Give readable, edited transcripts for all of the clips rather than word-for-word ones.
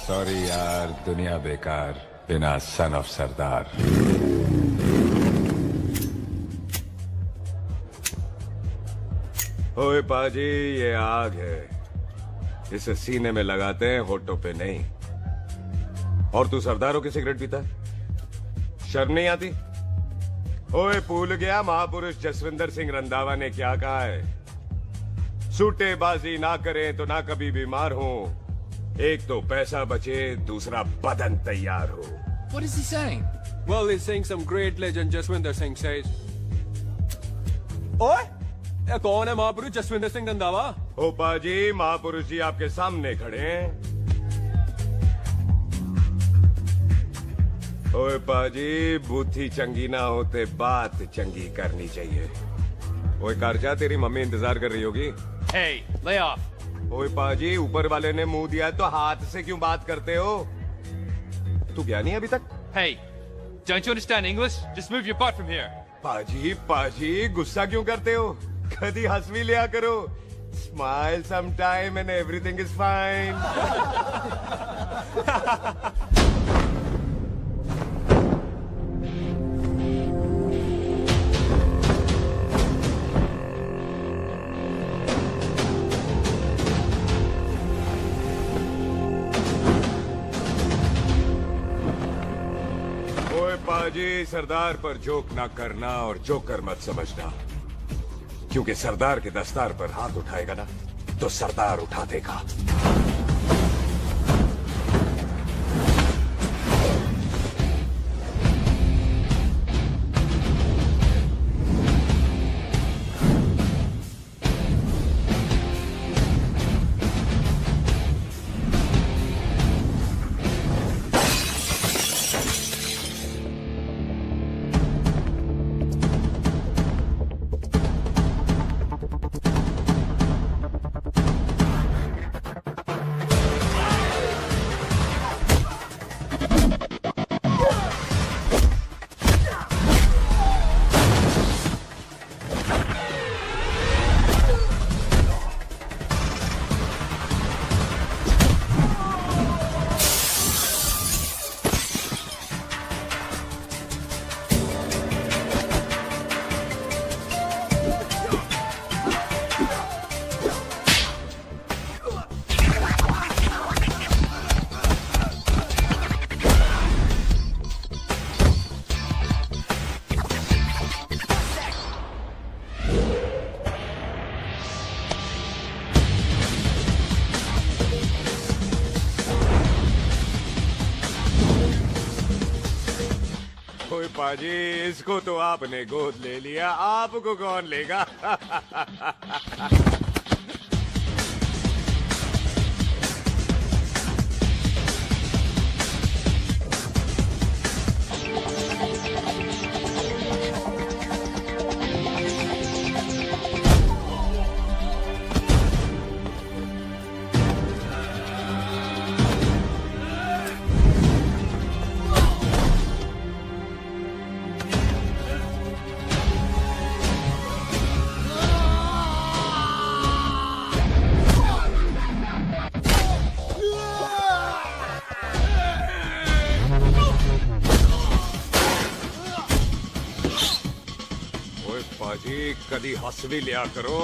Sorry यार, दुनिया बेकार बिना सन ऑफ सरदार। ओए पाजी, ये आग है, इसे सीने में लगाते हैं, होठों पे नहीं। और तू सरदारों की सिगरेट पीता है, शर्म नहीं आती? ओए भूल गया महापुरुष जसविंदर सिंह रंधावा ने क्या कहा है? सूटेबाजी ना करें तो ना कभी बीमार हो, एक तो पैसा बचे, दूसरा बदन तैयार हो। What is he saying? Well, he's saying some great legend Jaswinder Singh says. ओए, ये कौन है महापुरुष जसविंदर सिंह रंधावा? ओ पाजी, महापुरुष जी आपके सामने खड़े हैं। ओए पाजी, बूथी चंगी ना होते बात चंगी करनी चाहिए। ओए कारजा, तेरी मम्मी इंतजार कर रही होगी। Hey, lay off. ओए पाजी, ऊपर वाले ने मुंह दिया तो हाथ से क्यों बात करते हो? तू गया नहीं अभी तक? Hey, don't you understand English? Just move your butt from here. पाजी पाजी, गुस्सा क्यों करते हो? कभी हंस भी लिया करो। Smile sometime and everything is fine. पाजी, सरदार पर जोक ना करना और जोकर मत समझना, क्योंकि सरदार के दस्तार पर हाथ उठाएगा ना तो सरदार उठा देगा। पाजी, इसको तो आपने गोद ले लिया, आपको कौन लेगा? पाजी, कभी हंस भी लिया करो।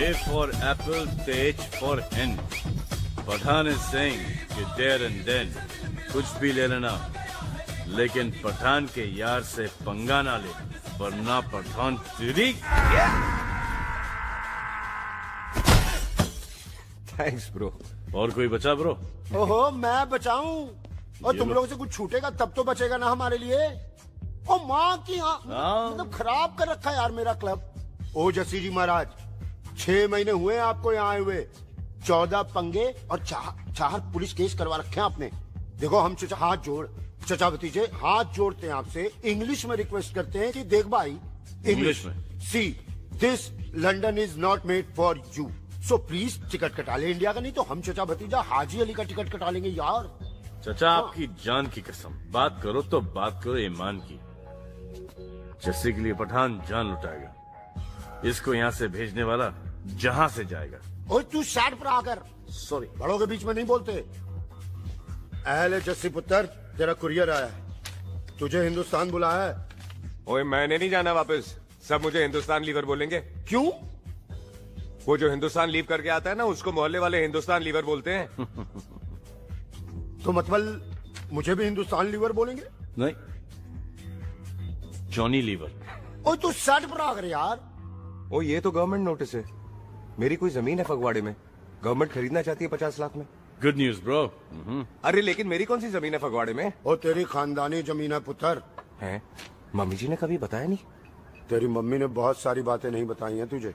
A for apple, the H for hen. Pathan is saying कि there and then कुछ भी ले लेना, लेकिन पठान के यार से पंगा ना ले, वरना पठान तेरी। Thanks bro. और कोई बचा ब्रो? ओहो, मैं बचाऊं? और तुम लोगों से कुछ छूटेगा तब तो बचेगा ना हमारे लिए। ओ माँ की मतलब खराब कर रखा है यार मेरा क्लब। ओ जस्सी जी महाराज, 6 महीने हुए आपको यहाँ आए हुए, 14 पंगे और 4 पुलिस केस करवा रखे हैं आपने। देखो हम चचा हाथ जोड़, चचा भतीजे हाथ जोड़ते हैं आपसे, इंग्लिश में रिक्वेस्ट करते हैं कि देख भाई, इंग्लिश में see this London is not made for you, so please ticket कटा ले इंडिया का, नहीं तो हम चचा भतीजा हाजी अली का टिकट कटा लेंगे यार। चचा आपकी जान की कसम, बात करो तो बात करो ईमान की। जस्सी के लिए पठान जान लुटाएगा, इसको यहाँ से भेजने वाला जहाँ से जाएगा। ओए तू साइड पर आकर, सॉरी, बड़ों के बीच में नहीं बोलते। अहले जस्सी पुत्र, तेरा कुरियर आया है, तुझे हिंदुस्तान बुलाया है। ओए मैंने नहीं जाना वापस, सब मुझे हिंदुस्तान लीवर बोलेंगे। क्यों? वो जो हिंदुस्तान लीव करके आता है ना, उसको मोहल्ले वाले हिंदुस्तान लीवर बोलते हैं। तो मतलब मुझे भी हिंदुस्तान लीवर बोलेंगे? नहीं, जॉनी लीवर। ओए तू साइड पर आकर यार। ओ ये तो गवर्नमेंट नोटिस है, मेरी कोई जमीन है फगवाड़े में, गवर्नमेंट खरीदना चाहती है 50 लाख में। Good news bro. अरे लेकिन मेरी कौन सी जमीन है फगवाड़े में? ओ तेरी खानदानी जमीन है पुत्र। है? मम्मी जी ने कभी बताया नहीं। तेरी मम्मी ने बहुत सारी बातें नहीं बताई हैं तुझे।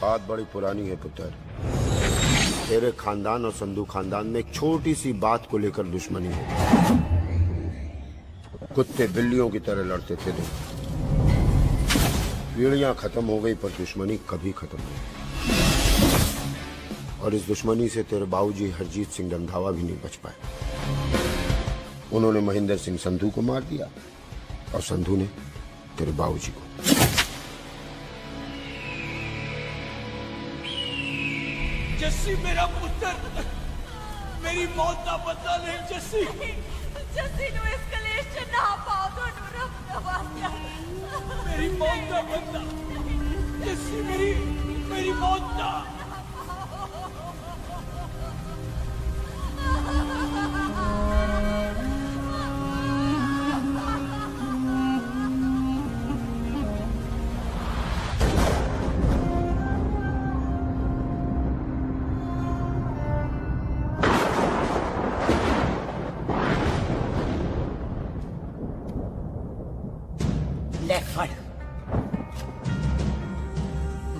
बात बड़ी पुरानी है पुत्र, तेरे खानदान और संधू खानदान में एक छोटी सी बात को लेकर दुश्मनी है। कुत्ते बिल्लियों की तरह लड़ते थे दोनों, पीढ़ियां खत्म हो गई पर दुश्मनी कभी खत्म नहीं। और इस दुश्मनी से तेरे बाबूजी हरजीत सिंह रंधावा भी नहीं बच पाए। उन्होंने महेंद्र सिंह संधू को मार दिया और संधू ने तेरे बाबूजी को। जस्सी मेरा पुत्र, मेरी मौत का बदला ले जस्सी। जस्सी नु इस कलेश च ना पाओ, ਤੁਹਾਨੂੰ ਰੱਬ ਦਾ ਵਾਸਤਾ। मेरी मौत का बदला जस्सी, मेरी मौत का।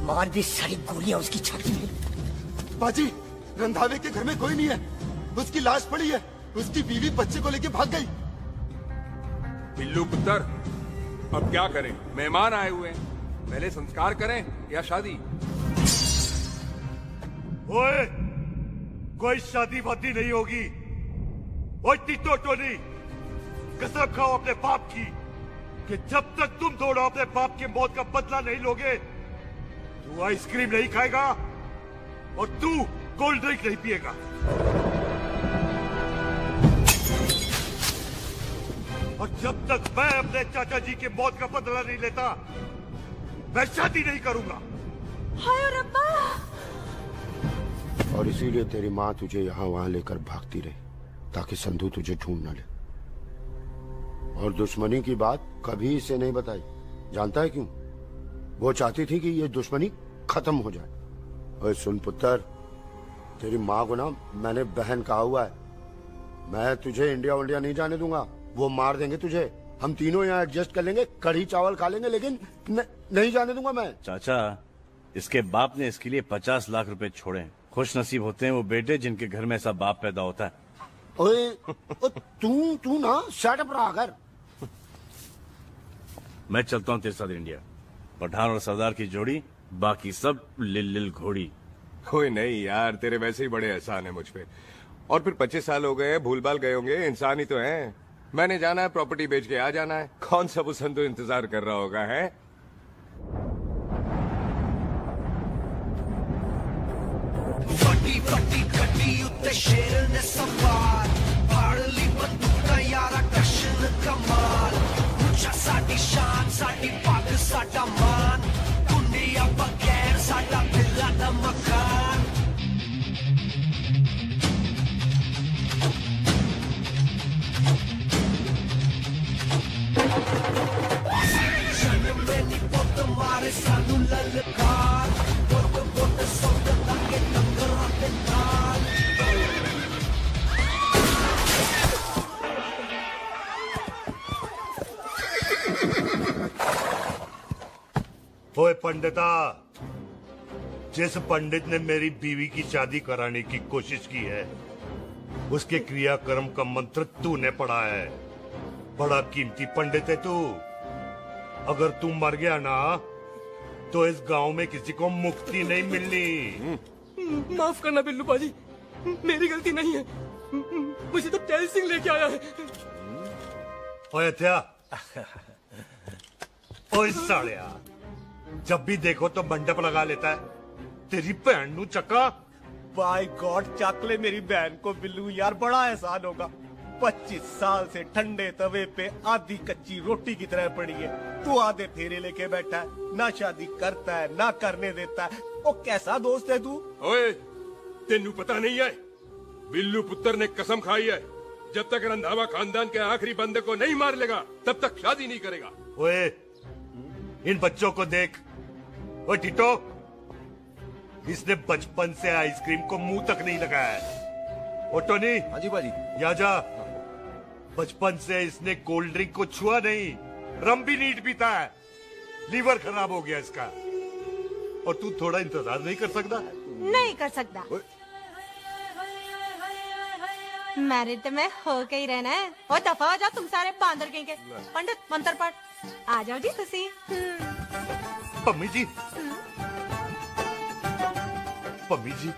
मार दी सारी गोलियां उसकी छाती में। बाजी, रंधावे के घर में कोई नहीं है, उसकी लाश पड़ी है, उसकी बीवी बच्चे को लेके भाग गई। बिल्लू पुत्र, अब क्या करें? मेहमान आए हुए हैं, पहले संस्कार करें या शादी? ओए, कोई शादी वादी नहीं होगी। ओए टिटो टोली, कसम खाओ अपने बाप की कि जब तक तुम दोनों अपने बाप की मौत का बदला नहीं लोगे, तू आइसक्रीम नहीं खाएगा और तू कोल्ड ड्रिंक नहीं पिएगा। और जब तक मैं अपने चाचा जी की मौत का बदला नहीं लेता, मैं शादी नहीं करूंगा। हाय रब्बा। और इसीलिए तेरी माँ तुझे यहाँ वहां लेकर भागती रही, ताकि संधू तुझे ढूंढ न ले। और दुश्मनी की बात कभी इसे नहीं बताई, जानता है क्यों? वो चाहती थी कि ये दुश्मनी खत्म हो जाए। और सुन पुत्र, तेरी माँ को ना मैंने बहन कहा हुआ है, मैं तुझे इंडिया इंडिया नहीं जाने दूंगा। वो मार देंगे तुझे, हम तीनों यहाँ एडजस्ट कर लेंगे, कढ़ी चावल खा लेंगे, लेकिन नहीं जाने दूंगा मैं। चाचा, इसके बाप ने इसके लिए 50 लाख रुपए छोड़े हैं। खुश नसीब होते हैं वो बेटे जिनके घर में ऐसा बाप पैदा होता है। ओए, तू ना शट पर आकर। मैं चलता हूँ तेरे साथ इंडिया। पठान और सरदार की जोड़ी, बाकी सब लिल घोड़ी। कोई नहीं यार, तेरे वैसे ही बड़े एहसान है मुझ पे। और फिर 25 साल हो गए, भूल भाल गए होंगे, इंसान ही तो हैं। मैंने जाना है, प्रॉपर्टी बेच के आ जाना है। कौन सा वो संधू इंतजार कर रहा होगा? है ਵੱਡੀ ਵੱਡੀ ਗੱਡੀ ਉੱਤੇ ਸ਼ੇਰ ਨੇ ਸਵਾਰ, ਫੜ ਲਈ ਬੰਦੂਕਾਂ ਯਾਰਾ ਕਸ਼ਨ ਕਮਾਲ। ਉੱਚਾ ਸਾਡੀ ਸ਼ਾਨ, ਸਾਡੀ ਪੱਗ, ਸਾਡਾ ਮਾਨ, ਦੁਨੀਆ ਬਗੈਰ ਸਾਡਾ ਦਿਲਾਂ ਦਾ ਮਕਾਨ। ओए पंडिता, जिस पंडित ने मेरी बीवी की शादी कराने की कोशिश की है, उसके क्रियाकर्म का मंत्र तूने पढ़ा है। बड़ा कीमती पंडित है तू। अगर तू मर गया ना, तो इस गांव में किसी को मुक्ति नहीं मिलनी। माफ करना बिल्लू बाजी, मेरी गलती नहीं है। मुझे तो टैल सिंह लेके आया है। ओए हत्या, ओए सालिया, जब भी देखो तो मंडप लगा लेता है। तेरी भैन नू चक्का। बाय गॉड, चक ले मेरी बहन को बिल्लू यार, बड़ा एहसान होगा। 25 साल से ठंडे तवे पे आधी कच्ची रोटी की तरह पड़ी है। तू आधे फेरे लेके बैठा है, ना शादी करता है ना करने देता है। ओ कैसा दोस्त है तू? ओए, तेनू पता नहीं है, बिल्लू पुत्र ने कसम खाई है, जब तक रंधावा खानदान के आखिरी बंदे को नहीं मार लेगा तब तक शादी नहीं करेगा। ओए, इन बच्चों को देख। ओए टिटो, इसने बचपन से आइसक्रीम को मुंह तक नहीं लगाया है। ओ टोनी। हाँ जी बाजी। या जा। बचपन से इसने कोल्ड ड्रिंक को छुआ नहीं, रम भी नीट पीता है। लीवर खराब हो गया इसका। और तू थोड़ा इंतजार नहीं कर सकता? नहीं कर सकता। मैरिड में हो के ही रहना है। और दफा हो जाओ तुम सारे बांदर कहीं के। पंडित मंत्र पढ़। आ जाओ जी तुसी। पम्मी जी, पम्मी जी,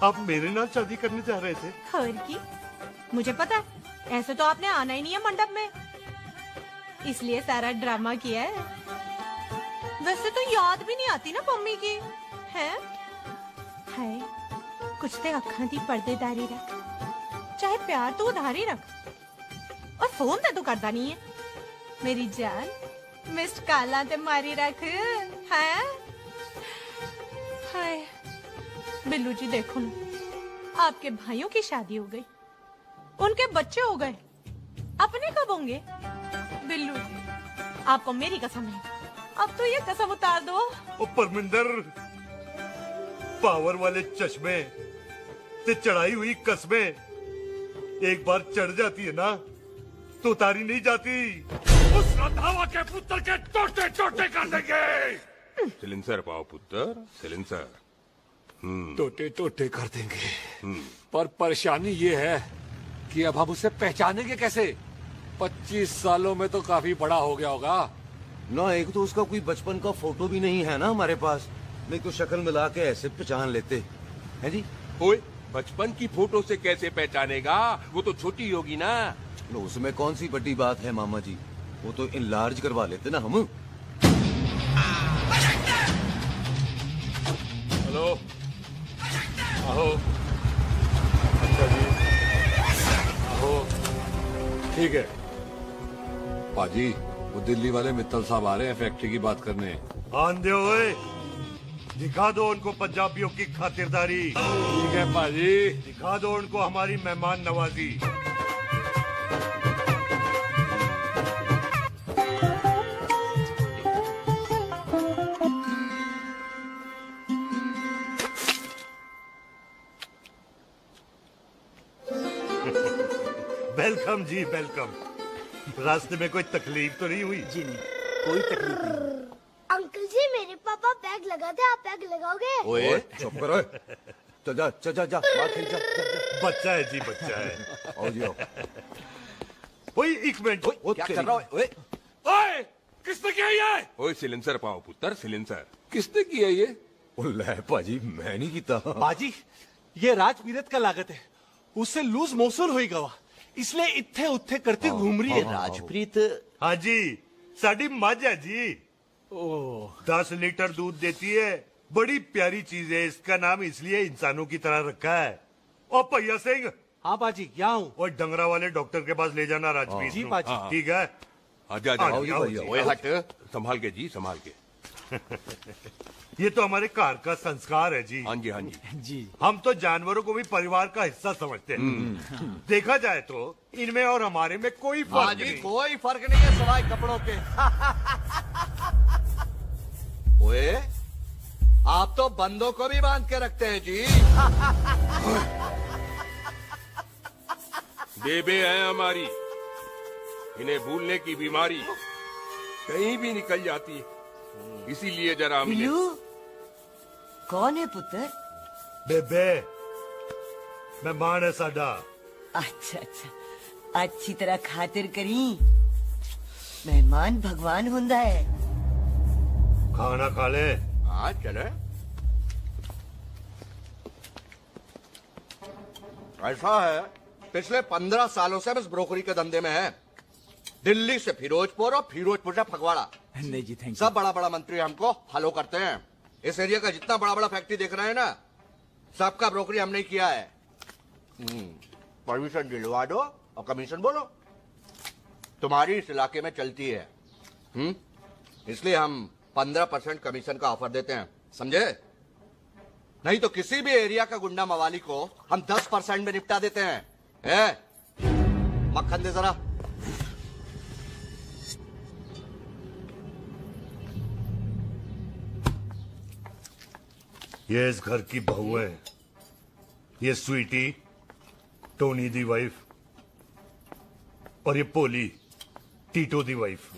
आप मेरे नाल शादी करने जा रहे थे? और की मुझे पता है, ऐसे तो आपने आना ही नहीं है मंडप में, इसलिए सारा ड्रामा किया है। वैसे तो याद भी नहीं आती ना पम्मी की, है? हाय, कुछ ते अखां दी पर्देदारी रख, चाहे प्यार तो उधारी रख, और फोन ते तो करता नहीं है। मेरी जान, मिस्ड काला ते मारी रख, है? हाय, बिल्लू जी देखो ना, आपके भाइयों की शादी हो गई, उनके बच्चे हो गए, अपने कब होंगे? बिल्लू जी, आपको मेरी कसम है, अब तो ये कसम उतार दो। ओ परमिंदर, पावर वाले चश्मे ते चढ़ाई हुई कस्में एक बार चढ़ जाती है ना, तो उतारी नहीं जाती। उस रंधावा के पुत्र के टोटे टोटे कर देंगे। सिलेंसर पाओ पुत्र, सिलेंसर। टोटे टोटे कर देंगे, पर परेशानी ये है कि अब हम उसे पहचानेंगे कैसे? 25 सालों में तो काफी बड़ा हो गया होगा ना। एक तो उसका कोई बचपन का फोटो भी नहीं है ना हमारे पास, नहीं तो शक्ल मिला के ऐसे पहचान लेते हैं जी। ओए, बचपन की फोटो से कैसे पहचानेगा? वो तो छोटी होगी ना। लो, उसमें कौन सी बड़ी बात है मामा जी, वो तो इनलार्ज करवा लेते ना हम। हेलो, आहो। अच्छा जी, आहो, ठीक है। पाजी, वो दिल्ली वाले मित्तल साहब आ रहे हैं फैक्ट्री की बात करने। आंधे ओए, दिखा दो उनको पंजाबियों की खातिरदारी। ठीक है पाजी, दिखा दो उनको हमारी मेहमान नवाजी। वेलकम जी, वेलकम। रास्ते में कोई तकलीफ तो नहीं हुई? जी नहीं, कोई तकलीफ नहीं। अंकल जी, मेरे पापा पैग लगाते, आप पैग लगाओगे? ओए चुप करो, चल जा चल जा जा, बात खेल जा, जा, जा। बच्चा है जी, बच्चा है। आओ जी आओ। ओए एक मिनट, क्या कर रहा है? ओए ओए, किसने किया ये? ओए सिलेंसर पाओ पुत्र, सिलेंसर। किसने किया ये? ले भाजी, मैं नहीं कीता। बाजी, ये राजवीरत का लागत है, उससे लूज मोशन होएगा वा, इसलिए इत्थे उत्थे करती घूम रही है। राजप्रीत? हाँ जी, साड़ी मझ है जी। 10 लीटर दूध देती है, बड़ी प्यारी चीज है। इसका नाम इसलिए इंसानों की तरह रखा है। और भैया सिंह। हाँ बाजी, क्या हूँ? और डंगरा वाले डॉक्टर के पास ले जाना राजवीर। जी बाजी। ठीक है। आजा आजा। ओए हट, संभाल के जी, संभाल के। ये तो हमारे घर का संस्कार है जी। हाँ जी, हाँ जी जी। हम तो जानवरों को भी परिवार का हिस्सा समझते हैं। देखा जाए तो इनमें और हमारे में कोई फर्क नहीं। कोई फर्क नहीं है सिवाय कपड़ों के। ओए, आप तो बंदों को भी बांध के रखते हैं जी। बेबे है हमारी, इन्हें भूलने की बीमारी कहीं भी निकल जाती है। इसीलिए जरा हमने बिल्लू कौन है पुत्र? बेबे मेहमान है साडा। अच्छा अच्छा अच्छी तरह खातिर करी। मेहमान भगवान हुंदा है। खाना खा ले। हाँ चले। ऐसा है, पिछले 15 सालों से हम इस ब्रोकरी के धंधे में हैं। दिल्ली से फिरोजपुर और फिरोजपुर से फगवाड़ा। नहीं जी थैंक सब बड़ा बड़ा मंत्री हमको फॉलो करते हैं। इस एरिया का जितना बड़ा बड़ा फैक्ट्री देख रहे हैं ना, सबका ब्रोकरी हमने ही किया है। परमिशन दिलवा दो और कमीशन बोलो। तुम्हारी इस इलाके में चलती है। इसलिए हम 15% कमीशन का ऑफर देते हैं, समझे? नहीं तो किसी भी एरिया का गुंडा मवाली को हम 10% में निपटा देते हैं। मक्खन दे जरा। ये इस घर की बहू है। ये स्वीटी, टोनी दी वाइफ, और ये पोली, टीटो दी वाइफ।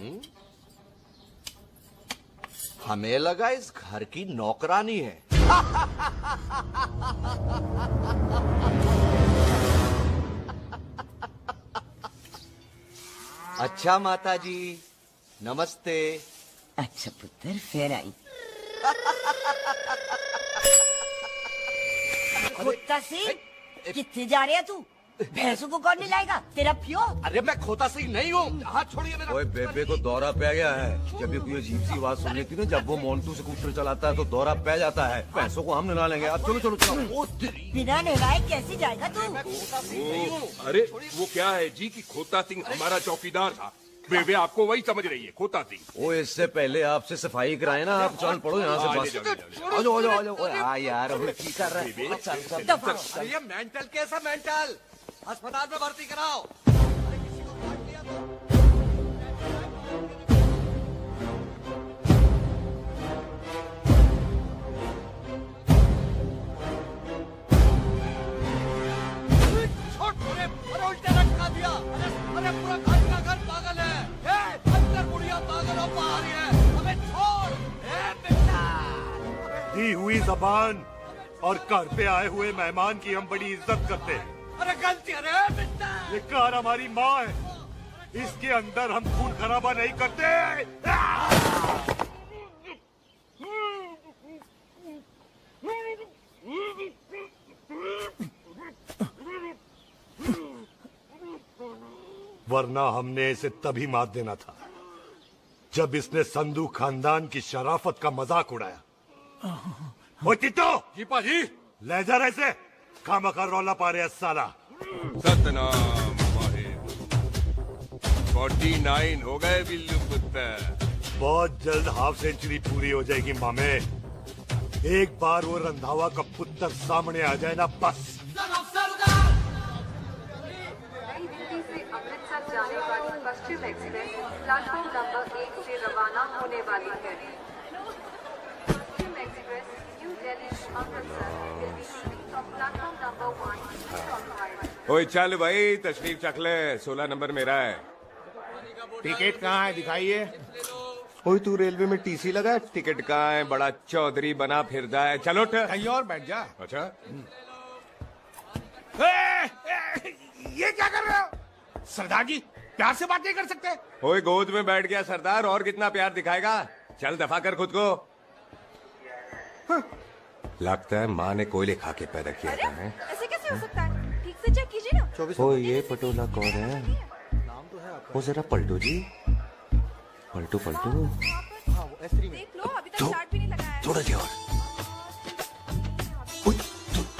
हमें लगा इस घर की नौकरानी है। अच्छा माता जी, नमस्ते। अच्छा पुत्र फिर आई। खोता सिंह कितने जा रहे है तू? भैंसों को कौन लाएगा? तेरा पियो? अरे मैं खोता सिंह नहीं हूँ। हाथ छोड़िए मेरा। ओए बेबे को दौरा पै गया है। जब भी कोई अजीब सी आवाज सुन लेती ना, जब वो मोन्टू स्कूटर चलाता है तो दौरा पै जाता है। भैंसों को हम नहला लेंगे। अब चलो चलो चलो। बिना नहलाए कैसे जाएगा तू? अरे वो क्या है जी कि खोता सिंह हमारा चौकीदार था। बेबे आपको वही समझ रही है, खोता सिंह। ओ इससे पहले आपसे सफाई कराए ना, आप चल पड़ो यहाँ से बस। आ जाओ आ जाओ आ जाओ। हाँ यार अभी की कर रहा है। ये मेंटल कैसा मेंटल? अस्पताल में भर्ती कराओ। उल्टे लटका दिया। अरे पूरा घर का घर पागल है। अंदर बुढ़िया पागल और बाहर है। हमें छोड़। दी हुई जबान और घर पे आए हुए मेहमान की हम बड़ी इज्जत करते हैं। अरे गलती है रे बेटा। ये कार हमारी माँ है। इसके अंदर हम खून खराबा नहीं करते। वरना हमने इसे तभी मार देना था जब इसने संधू खानदान की शराफत का मजाक उड़ाया। ओ टिट्टो जी पाजी, ले जा रहे से खामखा रौला पा रहे साला। सतनाम वाहिद। 49 हो गए बिल्लू पुत्र। बहुत जल्द हाफ सेंचुरी पूरी हो जाएगी मामे। एक बार वो रंधावा का पुत्र सामने आ जाए ना, बस। नई दिल्ली से अमृतसर जाने वाली पश्चिम एक्सप्रेस प्लेटफॉर्म नंबर 1 से रवाना होने वाली है। Paschim express new Delhi Amritsar will be leaving from platform number 1। ओए चल भाई तशरीफ चख ले। 16 नंबर मेरा है। टिकट कहाँ है दिखाइए। ओए तू रेलवे में टीसी लगा, टिकट कहाँ है? बड़ा चौधरी बना फिरदा है। चलो कहीं और बैठ जा। अच्छा ये क्या कर रहे हो? सरदार जी प्यार से बात नहीं कर सकते? ओए गोद में बैठ गया सरदार, और कितना प्यार दिखाएगा? चल दफा कर खुद को। लगता है माँ ने कोयले खा के पैदा किया था। ऐसे कैसे हो सकता है? ठीक से चेक कीजिए ना। ओ ये पटोला कौन है? वो जरा पलटू जी, पलटू पलटू। देख लो अभी तक स्टार्ट भी नहीं लगाया है। थोड़ा जी और।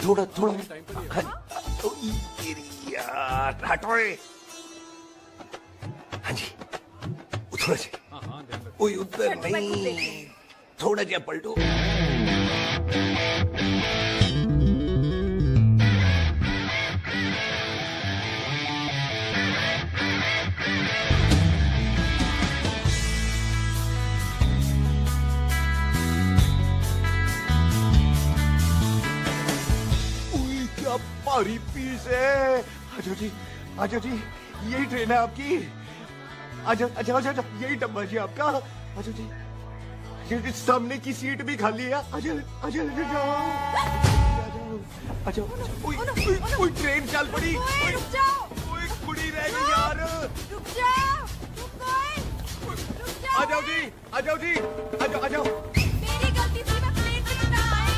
थोड़ा थोड़ा यार हटो। हाँ जी थोड़ा जी। ओए उधर नहीं, थोड़ा जी पलटू। भारी पीस है। आजो जी यही ट्रेन है आपकी। आजो अच्छा अच्छा यही डब्बा जी आपका। आजो जी सामने की सीट भी खाली है। आजा आजा जाओ। अच्छा कोई ट्रेन चल पड़ी। रुक जाओ। कोई कुड़ी रह गई यार। रुक जाओ। आ जाओ जी, आ जाओ जी, आ जाओ, आ जाओ। मेरी गलती थी, मैं प्लेन से ना आई।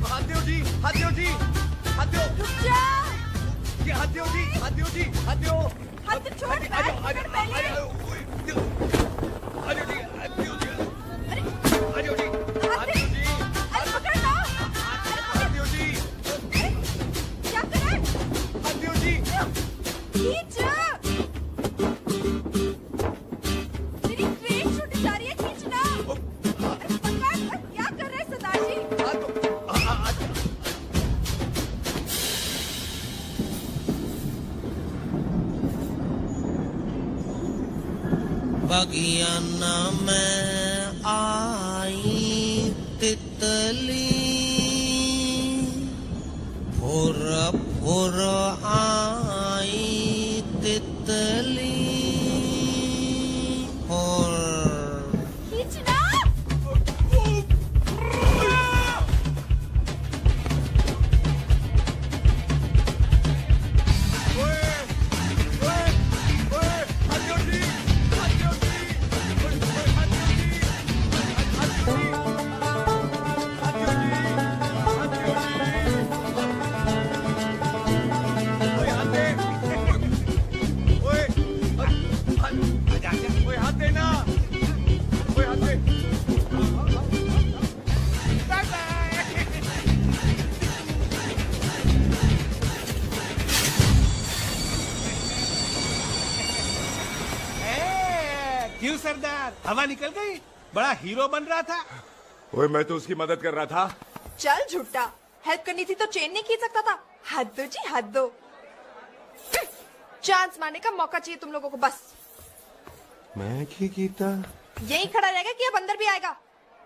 हाथ दो जी, हाथ दो जी, हाथ दो। रुक जाओ। हाथ दो जी, हाथ दो जी, हाथ दो। हाथ छोड़। आ जाओ, आ जाओ, आ जाओ। आ जाओ जी, आ जाओ जी। आ जाओ जी, हाथ दो जी। अरे पकड़ लो। हाथ दो जी। क्या कर रहे? हाथ दो जी। खींच। मेरी ट्रेन छूट जा रही है, खींचना। अरे पकड़, क्या कर रहे हैं सरदार जी? बगियाना में आई तितली, फुर फुर आई तितली, फुर। खींचना। क्यों सरदार, हवा निकल गई? बड़ा हीरो बन रहा था। ओए मैं तो उसकी मदद कर रहा था। चल झूठा, हेल्प करनी थी तो चेन नहीं खींच सकता था। हद दो जी, हद दो। चांस मारने का मौका चाहिए तुम लोगों को बस। मैं की कीता? यहीं खड़ा रहेगा कि अब अंदर भी आएगा?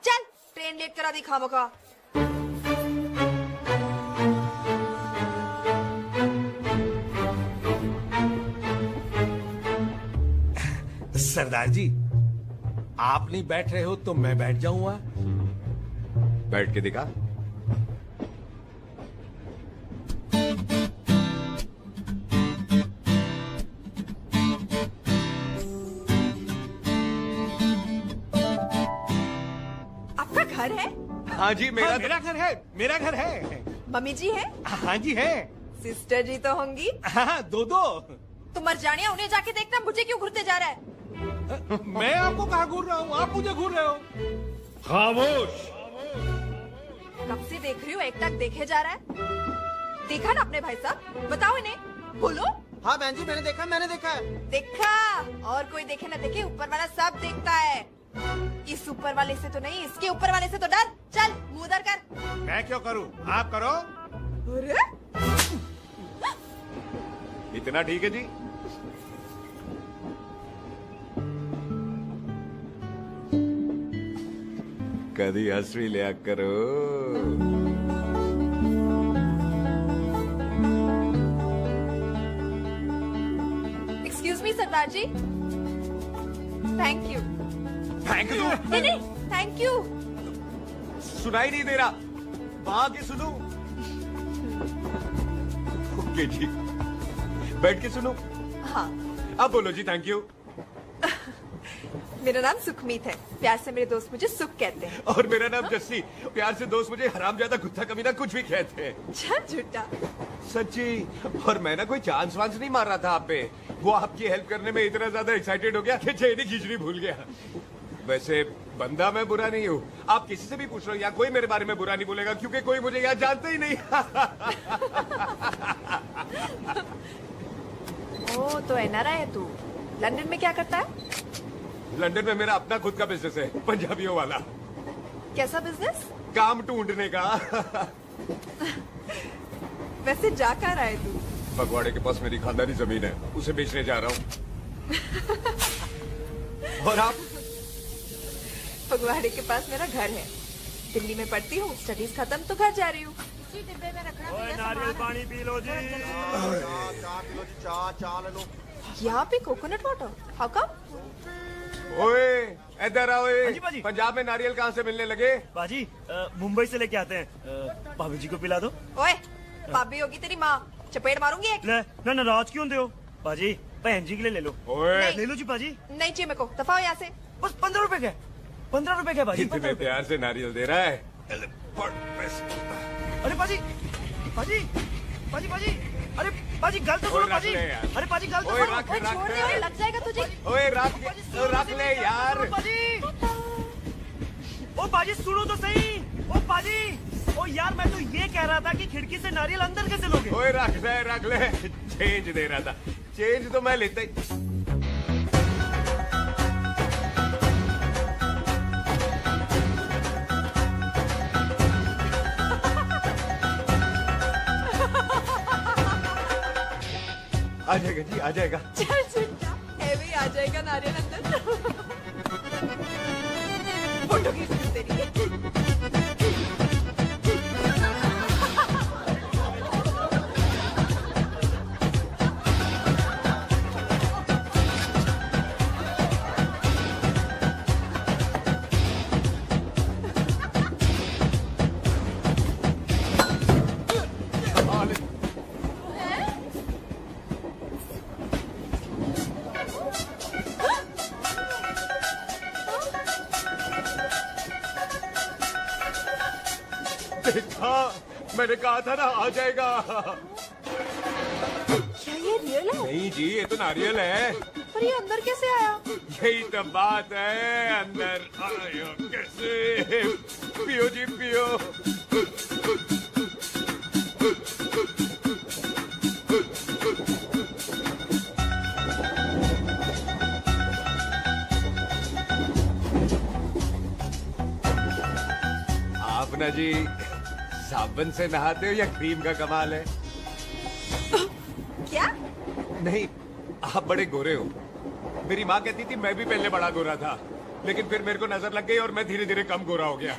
चल, ट्रेन लेट करा दी खामोखा। सरदार जी, आप नहीं बैठ रहे हो तो मैं बैठ जाऊंगा। बैठ के दिखा। आपका घर है? हाँ जी, मेरा घर है, मेरा घर है। मम्मी जी है? हाँ जी है। सिस्टर जी तो होंगी? हाँ, दो दो। तुम मर जानिया, उन्हें जाके देखना मुझे क्यों घूरते जा रहा है। मैं आपको कहाँ घूर रहा हूँ, आप मुझे घूर रहे हो। खामोश। कब से देख रही हूँ, एक तक देखे जा रहा है। देखा ना अपने भाई साहब, बताओ इन्हें, बोलो। हाँ बहन जी, मैंने देखा है। देखा, और कोई देखे ना देखे, ऊपर वाला सब देखता है। इस ऊपर वाले से तो नहीं, इसके ऊपर वाले से तो डर। चल मुंह उधर कर। मैं क्यों करूँ, आप करो। अरे इतना ठीक है जी। कभी हंसवी लिया करो। Excuse me Sardar ji. Thank you. Thank you? नहीं, थैंक यू। सुनाई नहीं दे रहा, वहां के सुनो। ओके जी, बैठ के सुनो। हाँ। अब बोलो जी थैंक यू। मेरा नाम सुखमीत है, प्यार से मेरे दोस्त मुझे सुख कहते हैं। और मेरा नाम जस्सी, प्यार से दोस्त मुझे हरामजादा, कुत्ता कमीना कुछ भी कहते हैं। चल झूठा। सच्ची। और मैं ना कोई चांस वांस नहीं मार रहा था आप पे, वो आपकी हेल्प करने में इतना ज्यादा एक्साइटेड हो गया कि चेहरे खींचनी भूल गया। वैसे बंदा मैं बुरा नहीं हूँ, आप किसी से भी पूछ लो, यहाँ कोई मेरे बारे में बुरा नहीं बोलेगा क्योंकि कोई मुझे यहाँ जानता ही नहीं। ओ तो एनआरआई है तू। लंदन में क्या करता है? लंदन में मेरा अपना खुद का बिजनेस है, पंजाबियों वाला। कैसा बिजनेस? काम ढूंढने का। वैसे जा कहाँ रहा है तू? फगवाड़े के पास मेरी खानदानी जमीन है, उसे बेचने जा रहा हूँ। और आप? फगवाड़े के पास मेरा घर है, दिल्ली में पढ़ती हूँ, स्टडीज खत्म तो घर जा रही हूँ। इसी डिब्बे में रखना। नारियल पानी पी लो जी। चाय पी लो जी, चाय ले लो। यहाँ पे कोकोनट वाटर, हाउ कम? ओए इधर आओ। हाँ जी बाजी। पंजाब में नारियल कहाँ से मिलने लगे? बाजी मुंबई से लेके आते हैं। भाभी जी को पिला दो। ओए भाभी होगी तेरी माँ, चपेट मारूंगी एक। ले ना नाराज क्यों हो बाजी? बहन जी के लिए ले लो। ओए ले लो जी बाजी। नहीं चाहिए मेरे को, दफा हो यहाँ से। बस 15 रुपए के। 15 रुपए के बाजी। इतने प्यार से नारियल दे रहा है। अरे बाजी बाजी बाजी बाजी, अरे बाजी गल तो सुनो बाजी। अरे बाजी गल तो सुनो। ओए छोड़ दे, ओए लग जाएगा तुझे। ओए रख ले यार। बाजी ओ बाजी सुनो तो सही। ओ बाजी ओ यार मैं तो ये कह रहा था कि खिड़की से नारियल अंदर कैसे लोगे? ओए रख ले। चेंज दे रहा था। चेंज तो मैं लेता ही। आ जाएगा जी, आ जाएगा। चल चिंता हैवी आ जाएगा नारियल अंदर। फोटो खींच तेरी। देखा, मैंने कहा था ना आ जाएगा। क्या ये रियल है? नहीं जी, ये तो नारियल है। पर ये अंदर कैसे आया? यही तो बात है, अंदर आया कैसे? पियो जी पियो। आप ना जी साबुन से नहाते हो या क्रीम का कमाल है? क्या? नहीं, आप बड़े गोरे हो। मेरी माँ कहती थी मैं भी पहले बड़ा गोरा था, लेकिन फिर मेरे को नजर लग गई और मैं धीरे धीरे कम गोरा हो गया।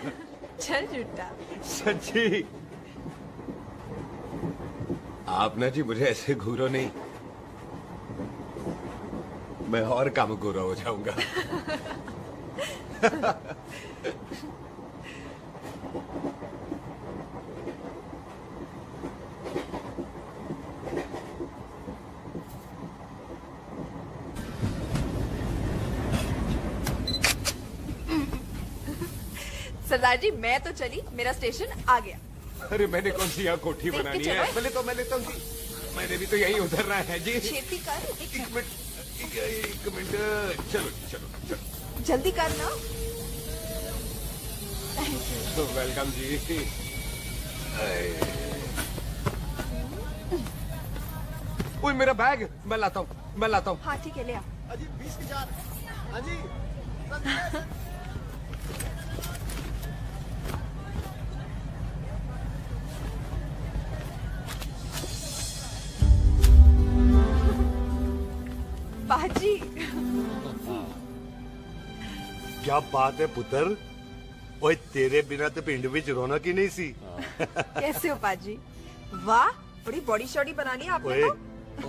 चल झूठा। सच्ची। आप ना जी मुझे ऐसे घूरो नहीं, मैं और कम गोरा हो जाऊंगा। सरदार जी मैं तो चली, मेरा स्टेशन आ गया। अरे मैंने कौन सी यहाँ कोठी देख के बनानी चलो। है? पहले तो मैं लेता हूँ जी। मैंने भी तो यही उतरना है जी। छेती कर। एक मिनट। चलो चलो चलो। जल्दी कर ना। तो वेलकम जी। ओए मेरा बैग मैं लाता हूँ। हाँ ठीक है ले आ। अजी 20,000। हाँ जी। बाजी क्या बात है पुत्र। ओए तेरे बिना तो पिंड विच रौनक ही नहीं सी। कैसे हो पाजी? वाह बड़ी बॉडी शॉडी बनानी है आपने तो।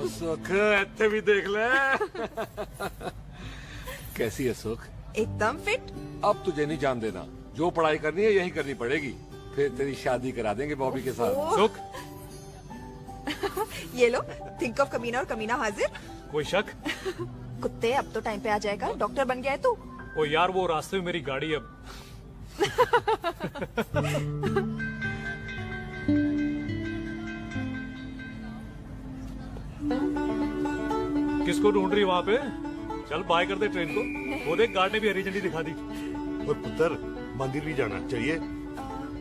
सुख इत्थे भी देख ले। कैसी है सुख? एकदम फिट। अब तुझे नहीं जान देना, जो पढ़ाई करनी है यही करनी पड़ेगी, फिर तेरी शादी करा देंगे बॉबी के साथ। ओह। सुख ये लो, थिंक ऑफ कमीना और कमीना हाजिर। कोई शक? कुत्ते अब तो टाइम पे आ जाएगा, डॉक्टर बन गया है तू। ओ यार वो रास्ते में मेरी गाड़ी अब। किसको ढूंढ रही वहाँ पे? चल बाय कर दे ट्रेन को। वो देख गार्ड ने भी हरी झंडी दिखा दी। ओए पुत्र मंदिर भी जाना चाहिए।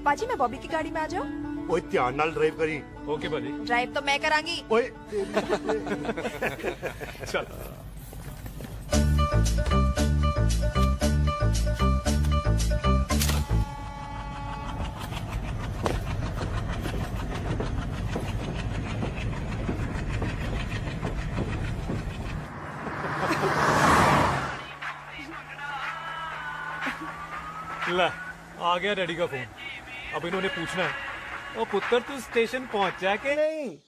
पाजी मैं बॉबी की गाड़ी में आ जाऊं? ओए ध्यान नाल ड्राइव करी। ओके बाजी। ड्राइव तो मैं करांगी। ओए चल। ला आ गया डैडी का फोन। अब इन्होंने पूछना है, ओ पुत्र तू स्टेशन पहुंचा के नहीं?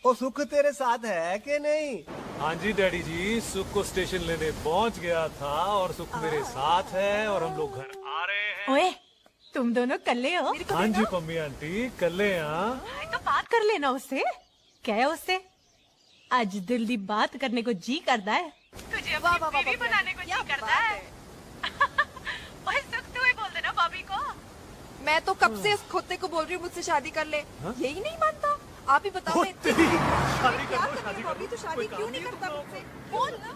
वो सुख तेरे साथ है कि नहीं? हाँ जी डैडी जी, सुख को स्टेशन लेने पहुंच गया था और सुख मेरे साथ है और हम लोग घर आ रहे हैं। ओए, तुम दोनों कल्ले हो? हाँ जी पम्मी आंटी, कल्ले यहाँ। तो बात कर लेना उससे। क्या है उससे? आज दिल दी बात करने को जी करता है। तुझे अपनी बीवी बनाने को जी करता है। ओए सुख, तू ही बोल देना भाभी को। मैं तो कब से इस खोते को बोल रही हूँ मुझसे शादी कर ले, यही नहीं मानता। आप ही बताओ मैं शादी कर अभी तो शादी क्यों नहीं करता मुझसे? बोल ना।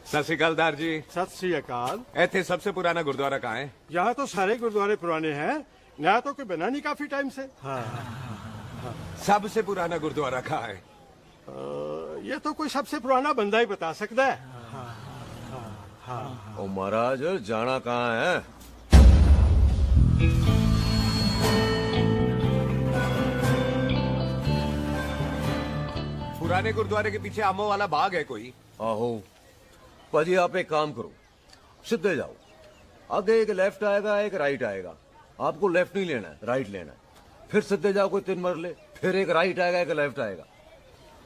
सत श्री अकाल दार जी। सत श्री अकाल। ऐथे सबसे पुराना गुरुद्वारा कहाँ है? यहाँ तो सारे गुरुद्वारे पुराने हैं, नया तो कोई बना नहीं काफी टाइम से। सबसे पुराना गुरुद्वारा कहाँ है? ये तो कोई सबसे पुराना बंदा ही बता सकता है। ओ महाराज, जाना कहाँ है? पुराने गुरुद्वारे के पीछे आमों वाला बाग है कोई? आहो पाजी, आप एक काम करो, सीधे जाओ। आगे एक लेफ्ट आएगा, एक राइट आएगा। आपको लेफ्ट नहीं लेना है, राइट लेना है। फिर सीधे जाओ कोई 3 मरले, फिर एक राइट आएगा, एक लेफ्ट आएगा।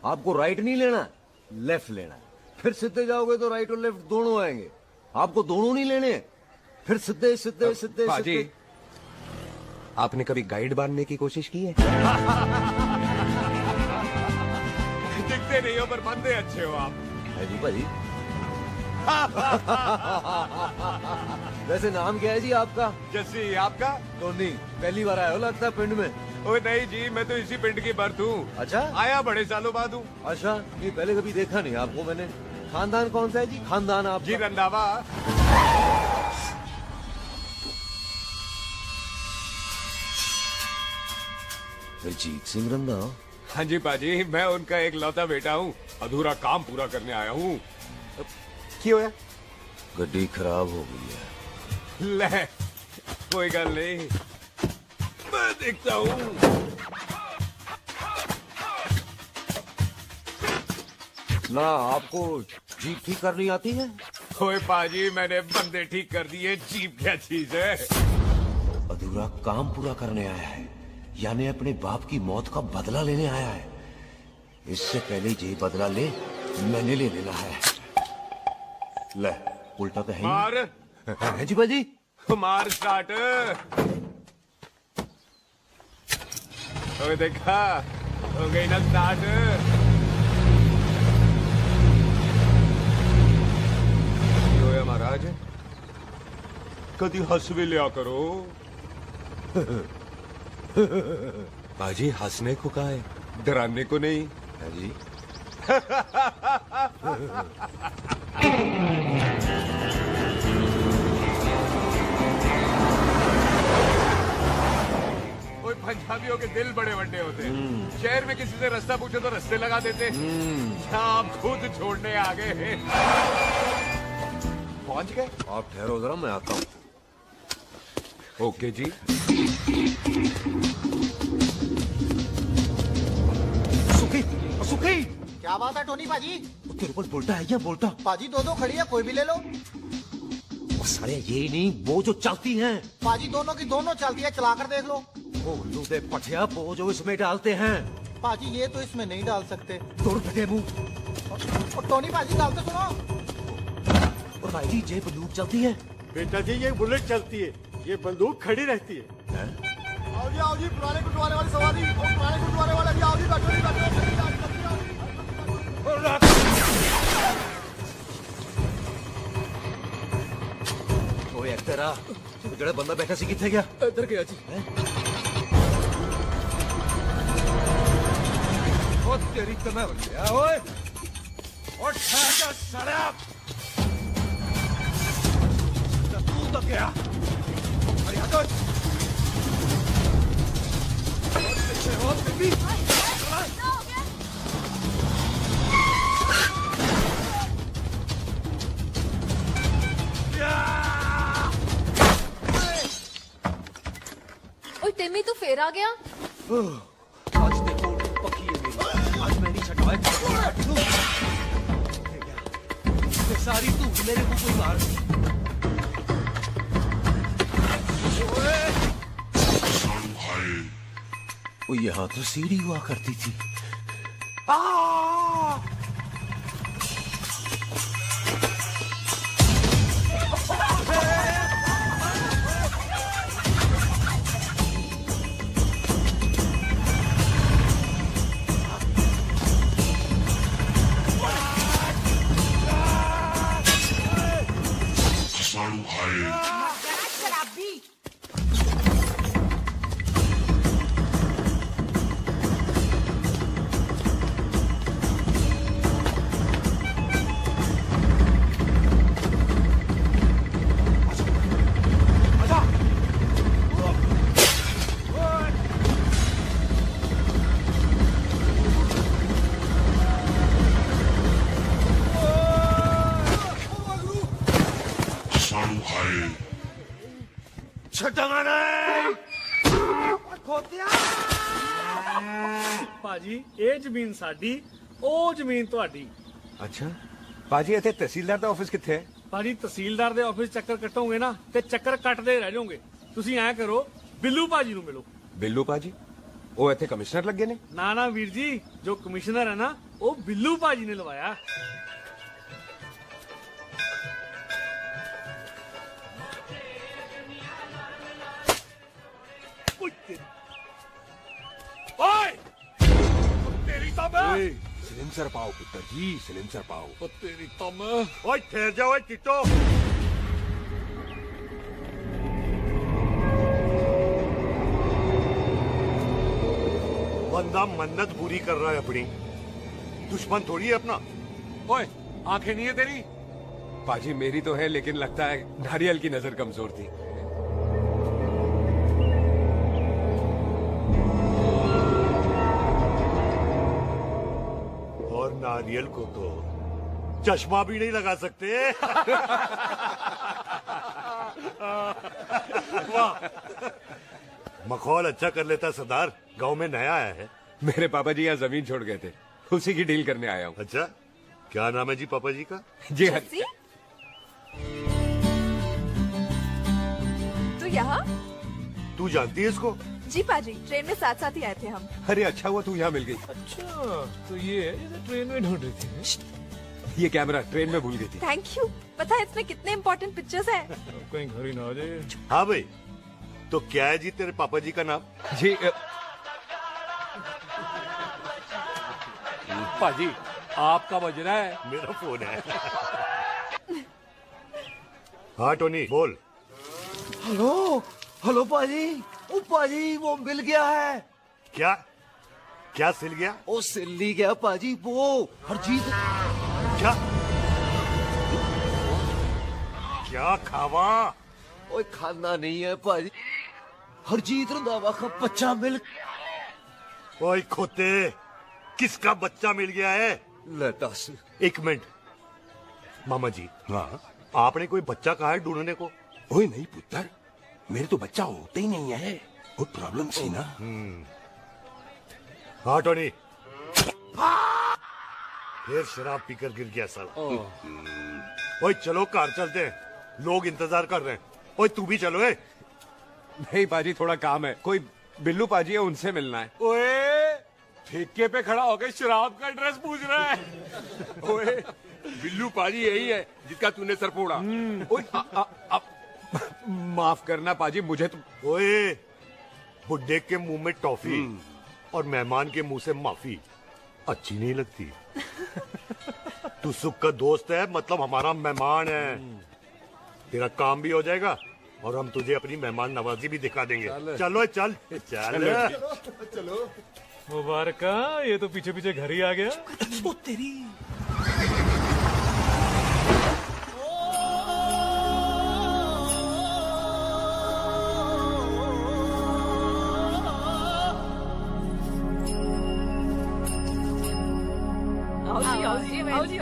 आपको राइट नहीं लेना है, लेफ्ट लेना है। फिर सीधे जाओगे तो राइट और लेफ्ट दोनों आएंगे। आपको दोनों नहीं लेने, फिर सीधे सीधे सीधे पाजी, आपने कभी गाइड बांधने की कोशिश की है? दिखते नहीं हो पर बंदे अच्छे हो आप। है जी पाजी। वैसे नाम क्या है जी आपका? जस्सी। आपका? टोनी। पहली बार आया हो लगता है पिंड में। ओए नहीं जी, मैं तो इसी पिंड की बर्थ हूँ। अच्छा, आया बड़े सालों बाद हूँ। अच्छा, ये पहले कभी देखा नहीं आपको मैंने। खानदान कौन सा है जी? खानदान आप जी रंधावा। जीत सिंह रंधावा? हाँ जी पाजी, मैं उनका एक लौता बेटा हूँ। अधूरा काम पूरा करने आया हूँ। क्यों है? गड्डी खराब हो गई है। ले, कोई गल नहीं, मैं देखता हूँ। ना आपको जीप ठीक करनी आती है? ओए पाजी, मैंने बंदे ठीक कर दिए, जीप क्या चीज है? अधूरा काम पूरा करने आया है, यानी अपने बाप की मौत का बदला लेने आया है। इससे पहले ये बदला ले, मैंने ले लेना है। ले, उल्टा तो है मार। है जी बाजी। मार स्टार्ट। ओए देखा, हो गई ना स्टार्ट। होया महाराज, कभी हंस भी लिया करो। बाजी, हंसने को कहा है, डराने को नहीं। है जी। कोई पंजाबियों के दिल बड़े बड़े होते हैं। शहर में किसी से रास्ता पूछो तो रास्ते लगा देते। आप खुद छोड़ने आ गए। पहुंच गए? आप ठहरो जरा, मैं आता हूँ। ओके जी। सुखी, सुखी। क्या बात है टोनी पाजी? तेरे पास बोलता है क्या? बोलता पाजी दो खड़ी है, कोई भी ले लो। सारे ये नहीं, वो जो चलती हैं। पाजी दोनों की दोनों चलती है, चलाकर देख लो। वो लूदे पठिया, वो जो इसमें डालते हैं। पाजी ये तो इसमें नहीं डाल सकते। तोड़ फटे मुंह। और टोनी पाजी डालते सुनो। और भाई जी, ये बंदूक चलती है? बेटा जी, ये बुलेट चलती है, ये बंदूक खड़ी रहती है। आओ जी, पुराने गुरुद्वारे वाली सवारी। पुराने गुरुद्वारे वाले भी आओ जी, बैठो। ओए तेरा जड़ा बंदा बैठा सी किथे गया? इधर गया जी। ओ तेरी कमा बच्चा, ओए और ठहर सारा। तू तो क्या? अरे हटो। और बेबी। देर आ गया। आज देखो पक्की है मेरी, आज मैं नहीं छटवाए सारी तू मेरे को कोई मार। ओ यहाँ तो सीढ़ी हुआ करती थी। ਭਾਜੀ ਇਹ ਜ਼ਮੀਨ ਸਾਡੀ, ਉਹ ਜ਼ਮੀਨ ਤੁਹਾਡੀ। ਅੱਛਾ ਭਾਜੀ, ਇੱਥੇ ਤਹਿਸੀਲਦਾਰ ਦਾ ਆਫਿਸ ਕਿੱਥੇ ਹੈ? ਭਾਜੀ ਤਹਿਸੀਲਦਾਰ ਦੇ ਆਫਿਸ ਚੱਕਰ ਕੱਟੋਗੇ ਨਾ ਤੇ ਚੱਕਰ ਕੱਟਦੇ ਰਹਿ ਜਾਓਗੇ। ਤੁਸੀਂ ਐਂ ਕਰੋ, ਬਿੱਲੂ ਭਾਜੀ ਨੂੰ ਮਿਲੋ। ਬਿੱਲੂ ਭਾਜੀ? ਉਹ ਇੱਥੇ ਕਮਿਸ਼ਨਰ ਲੱਗੇ ਨੇ? ਨਾ ਨਾ ਵੀਰ ਜੀ, ਜੋ ਕਮਿਸ਼ਨਰ ਹੈ ਨਾ ਉਹ ਬਿੱਲੂ ਭਾਜੀ ਨੇ ਲਵਾਇਆ। ओए! तेरी तो मैं सिलेंसर पाओ पुत्र जी, सिलेंसर पाओ। तेरी तो मैं। ओए ठहर जाओ, ओए टिट्टो। बंदा मन्नत पूरी कर रहा है अपनी, दुश्मन थोड़ी है अपना। ओए आंखें नहीं है तेरी? पाजी मेरी तो है, लेकिन लगता है नारियल की नजर कमजोर थी। और नारियल को तो चश्मा भी नहीं लगा सकते। वाह, मखौल अच्छा कर लेता सरदार। गांव में नया आया है। मेरे पापा जी यहाँ जमीन छोड़ गए थे, उसी की डील करने आया हूँ। अच्छा, क्या नाम है जी पापा जी का? जी तू यहाँ? तू जानती है इसको? जी पाजी, ट्रेन में साथ साथ ही आए थे हम। अरे अच्छा हुआ तू यहाँ मिल गई। अच्छा तो ये है जिसे ट्रेन में ढूंढ रही थी। ये कैमरा ट्रेन में भूल गई थी। Thank you. पता है इसमें कितने इम्पोर्टेंट पिक्चर्स हैं? कहीं घर ही ना आ जाए। हाँ भाई, तो क्या है जी तेरे पापा जी का नाम? जी पाजी आपका बज रहा है। मेरा फोन है। हाँ टोनी बोल। हेलो हेलो पाजी। ओ पाजी वो मिल गया है। क्या क्या सिल गया? ओ सिल्ली गया पाजी, वो हरजीत। क्या क्या खावा? ओए खाना नहीं है पाजी, हरजीत रंधावा का बच्चा मिल। ओए खोते, किसका बच्चा मिल गया है? ले दस। एक मिनट मामा जी। हाँ आपने कोई बच्चा कहा है ढूंढने को? ओए नहीं पुत्र, मेरे तो बच्चा होता ही नहीं है, वो प्रॉब्लम थी ना। हाँ टोनी, फिर शराब पीकर गिर गया साला। ओए चलो कार चलते हैं, लोग इंतजार कर रहे हैं। ओए तू भी चलो। नहीं पाजी, थोड़ा काम है, कोई बिल्लू पाजी है, उनसे मिलना है। ओए ठेके पे खड़ा होकर शराब का एड्रेस पूछ रहा है। ओए बिल्लू पाजी यही है जिसका तूने सर फोड़ा। माफ करना पाजी, मुझे तो। ओए बुड्ढे के मुंह में टॉफी और मेहमान के मुंह से माफी अच्छी नहीं लगती। तू सुख का दोस्त है, मतलब हमारा मेहमान है। तेरा काम भी हो जाएगा और हम तुझे अपनी मेहमान नवाजी भी दिखा देंगे। चलो चल चल चलो। मुबारक, ये तो पीछे पीछे घर ही आ गया। ओ तेरी। आओ जी,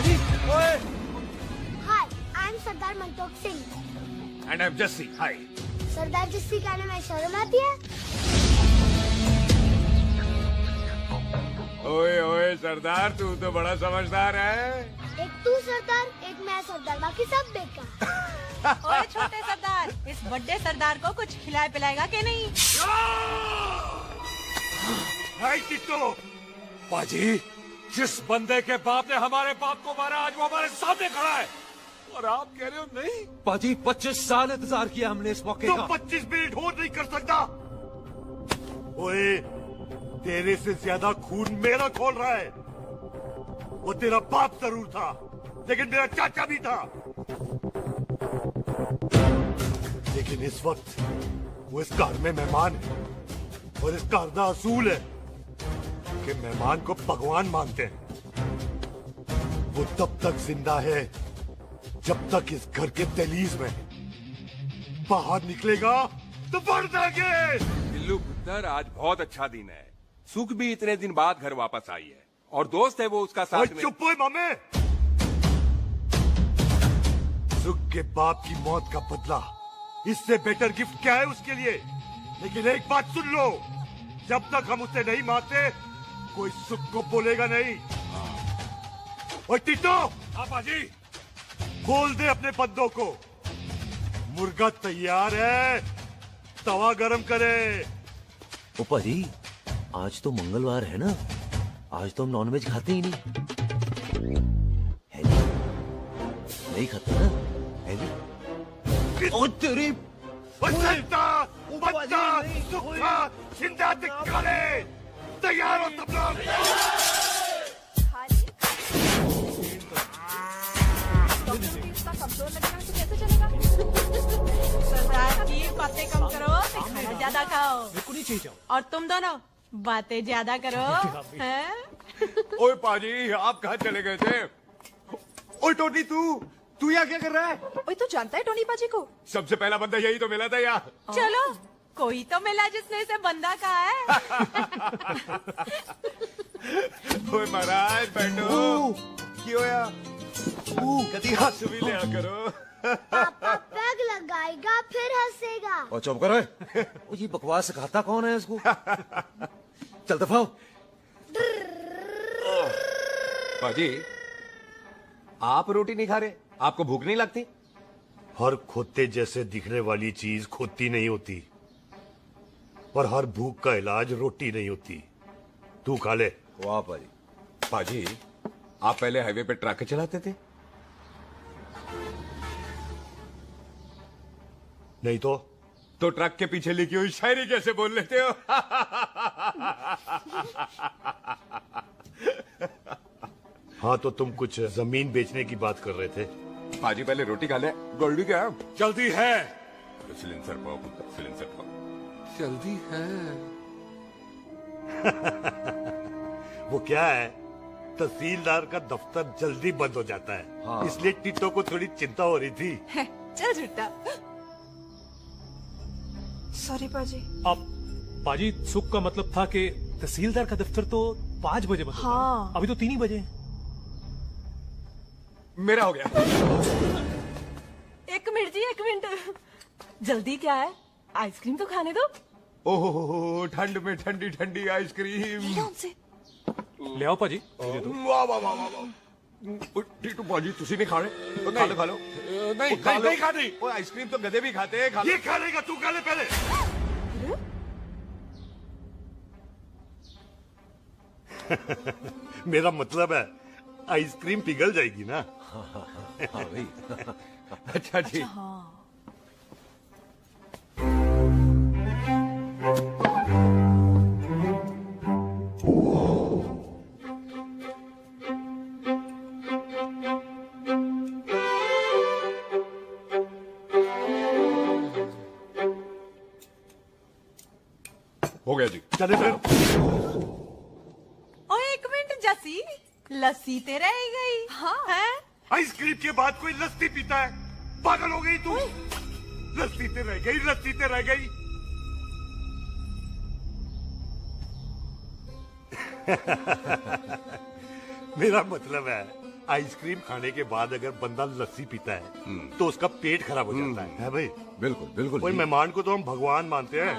पाजी ओए hi I am Sardar Mantok Singh and I am Jassi hi Sardar Jassi कहने में शर्म आती है? ओए ओए सरदार, तू तो बड़ा समझदार है। एक तू सरदार, एक मैं सरदार, बाकी सब बेकार। ओए छोटे सरदार, इस बड़े सरदार को कुछ खिलाए पिलाएगा कि नहीं? हाय टिट्टो, पाजी, जिस बंदे के बाप ने हमारे बाप को मारा आज वो हमारे सामने खड़ा है और आप कह रहे हो नहीं? पाजी 25 साल इंतजार किया हमने इस मौके तो का। 25 मिनट होल्ड नहीं कर सकता। ओए, तेरे से ज्यादा खून मेरा खोल रहा है। वो तेरा बाप जरूर था, लेकिन मेरा चाचा भी था। लेकिन इस वक्त वो इस घर में मेहमान है और इस घर का असूल है कि मेहमान को भगवान मानते हैं। वो तब तक जिंदा है जब तक इस घर के दहलीज में, बाहर निकलेगा तो बढ़ जाएंगे। बिल्लू पुत्र, आज बहुत अच्छा दिन है। सुख भी इतने दिन बाद घर वापस आई है और दोस्त है वो उसका साथ में। चुप हो मामे। सुख के बाप की मौत का बदला, इससे बेटर गिफ्ट क्या है उसके लिए? लेकिन एक बात सुन लो, जब तक हम उसे नहीं मारते कोई सुख को बोलेगा नहीं। और टिट्टो, आप आजी खोल दे अपने बंदों को। मुर्गा तैयार है, तवा गरम करे। ओ पाजी, आज तो मंगलवार है ना, आज तो हम नॉनवेज खाते ही नहीं है नहीं खाते ना है नहीं? ओ तेरी बच्चा सुखा जिंदा दिखाले, तैयार हो सब लोग। कमजोर लगना तो कैसे चलेगा? सरदार की बातें कम करो, खाना ज्यादा खाओ। मेरे को नहीं चाहिए जाओ। और तुम दोनों बातें ज्यादा करो, हैं? ओए पाजी, आप कहाँ चले गए थे? ओए टोनी, तू यहाँ क्या कर रहा है? ओए तू जानता है टोनी पाजी को? सबसे पहला बंदा यही तो मिला था यार। चलो, कोई तो मिला जिसने इसे बंदा कहा है। ओए महाराज बैठो। क्यों यार? कभी हंस भी लिया करो। पापा पैग लगाएगा फिर हंसेगा। और चुप करो। ओ ये बकवास सिखाता कौन है इसको? चल दफाओ। पाजी, आप रोटी नहीं खा रहे? आपको भूख नहीं लगती? हर खोते जैसे दिखने वाली चीज खोती नहीं होती और हर भूख का इलाज रोटी नहीं होती। तू खा ले। वाह पाजी। पाजी, आप पहले हाईवे पे ट्रक चलाते थे? नहीं तो ट्रक के पीछे लिखी हुई शायरी कैसे बोल लेते हो? हाँ, तो तुम कुछ जमीन बेचने की बात कर रहे थे। पाजी पहले रोटी खा ले। गोल्डी क्या? जल्दी है। सिलेंसर पाओ, सिलेंसर पाओ। जल्दी है। वो क्या है, तहसीलदार का दफ्तर जल्दी बंद हो जाता है। हाँ। इसलिए टिट्टो को थोड़ी चिंता हो रही थी। चल झूठा। सॉरी पाजी। अब पाजी, सुख का मतलब था कि तहसीलदार का दफ्तर तो 5 बजे बंद होता है। हाँ। अभी तो 3 ही बजे। मेरा हो गया। एक मिनट जी, एक मिनट। जल्दी क्या है? आइसक्रीम तो खाने दो। ओहो, ठंड में ठंडी ठंडी आइसक्रीम। ले आओ पाजी। वाह वाह वाह वाह। टीटू पाजी, तुसी नहीं खा रहे? तो खा लो खा लो। नहीं खाती। वो आइसक्रीम तो गधे भी खाते हैं। ये खा लेगा, तू खा ले पहले। मेरा मतलब है आइसक्रीम पिघल जाएगी ना। हाँ भाई। अच्छा जी। हो गया जी। चले फिर। ओ एक मिनट जसी, लस्सी ते रह गई। हाँ है? आइसक्रीम के बाद कोई लस्सी पीता है? पागल हो गई तू? लस्सी ते रह गई, लस्सी ते रह गई। मेरा मतलब है आइसक्रीम खाने के बाद अगर बंदा लस्सी पीता है तो उसका पेट खराब हो जाता है भाई? बिल्कुल बिल्कुल। कोई मेहमान को तो हम भगवान मानते हैं,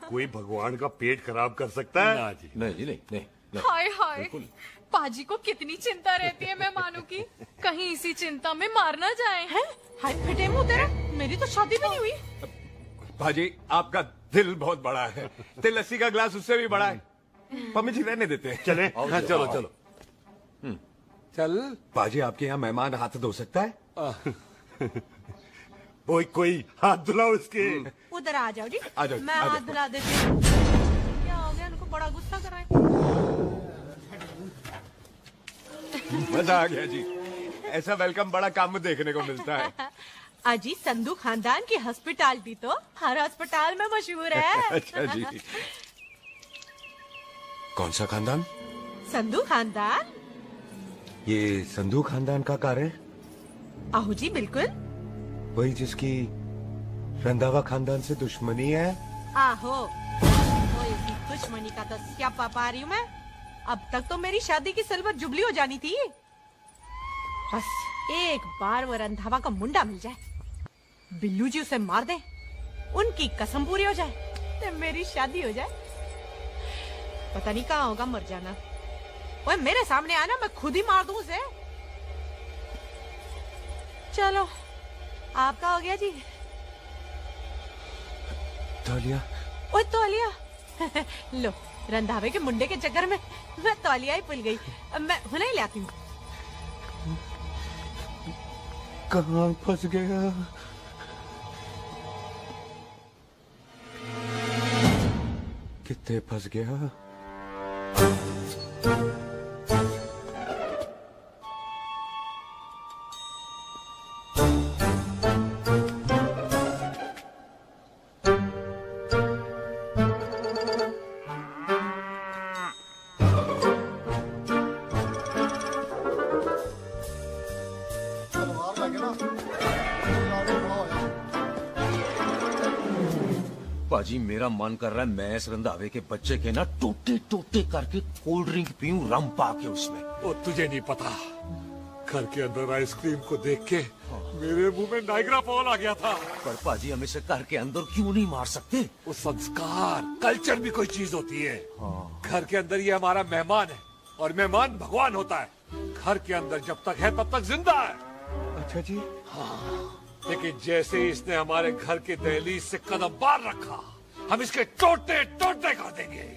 कोई भगवान का पेट खराब कर सकता है? नहीं जी, नहीं। हाय हाय, पाजी को कितनी चिंता रहती है मेहमानों की, कहीं इसी चिंता में मार ना जाए। हैं? हाय फिटे मुंह तेरा, मेरी तो शादी भी नहीं हुई। भाजी आपका दिल बहुत बड़ा है, ते लस्सी का ग्लास उससे भी बड़ा है। मम्मी जी रहने देते हैं। चले? हाँ, चलो चलो चल। पाजी आपके यहाँ मेहमान हाथ धो सकता है? कोई हाथ धुलाओ इसके। उधर आ जाओ जी, आ जाओ, मैं आ जाओ। हाथ धुला देती हूँ। क्या हो गया, उनको बड़ा गुस्सा कर रहा है। मजा आ गया जी, ऐसा वेलकम बड़ा काम में देखने को मिलता है। अजी संधू खानदान की हॉस्पिटैलिटी तो हर अस्पताल में मशहूर है। अच्छा जी। कौन सा खानदान? संधू खानदान। ये संधू खानदान का कार है? आहू जी बिल्कुल। वही जिसकी रंधावा खानदान से दुश्मनी है? आहो, तो इसकी दुश्मनी का तो स्यापा पा रही हूँ मैं। अब तक तो मेरी शादी की सिल्वर जुबली हो जानी थी। बस एक बार वो रंधावा का मुंडा मिल जाए, बिल्लू जी उसे मार दे, उनकी कसम पूरी हो जाए, तो मेरी शादी हो जाए। पता नहीं कहाँ होगा मर जाना। ओए मेरे सामने आना, मैं खुद ही मार दूं उसे। चलो आपका हो गया जी। तौलिया। ओए तौलिया। लो, रंधावे के मुंडे के चक्कर में मैं तौलिया ही भूल गई। अब मैं हुने ही ले आती हूँ। कहाँ फंस गया? कितने फंस गया? पाजी मेरा मन कर रहा है मैं इस रंधावे के बच्चे के ना टोटे टोटे करके कोल्ड ड्रिंक पीऊं, रम पाके उसमें। वो तुझे नहीं पता, घर के अंदर आइसक्रीम को देख के मेरे मुंह में नाइग्रा फॉल आ गया था। पर पाजी हम इसे घर के अंदर क्यों नहीं मार सकते? वो संस्कार कल्चर भी कोई चीज होती है। घर के अंदर ये हमारा मेहमान है और मेहमान भगवान होता है। घर के अंदर जब तक है तब तक जिंदा है। अच्छा जी। हाँ, लेकिन जैसे ही इसने हमारे घर के दहलीज से कदम बाहर रखा, हम इसके टोटे टोटे कर देंगे।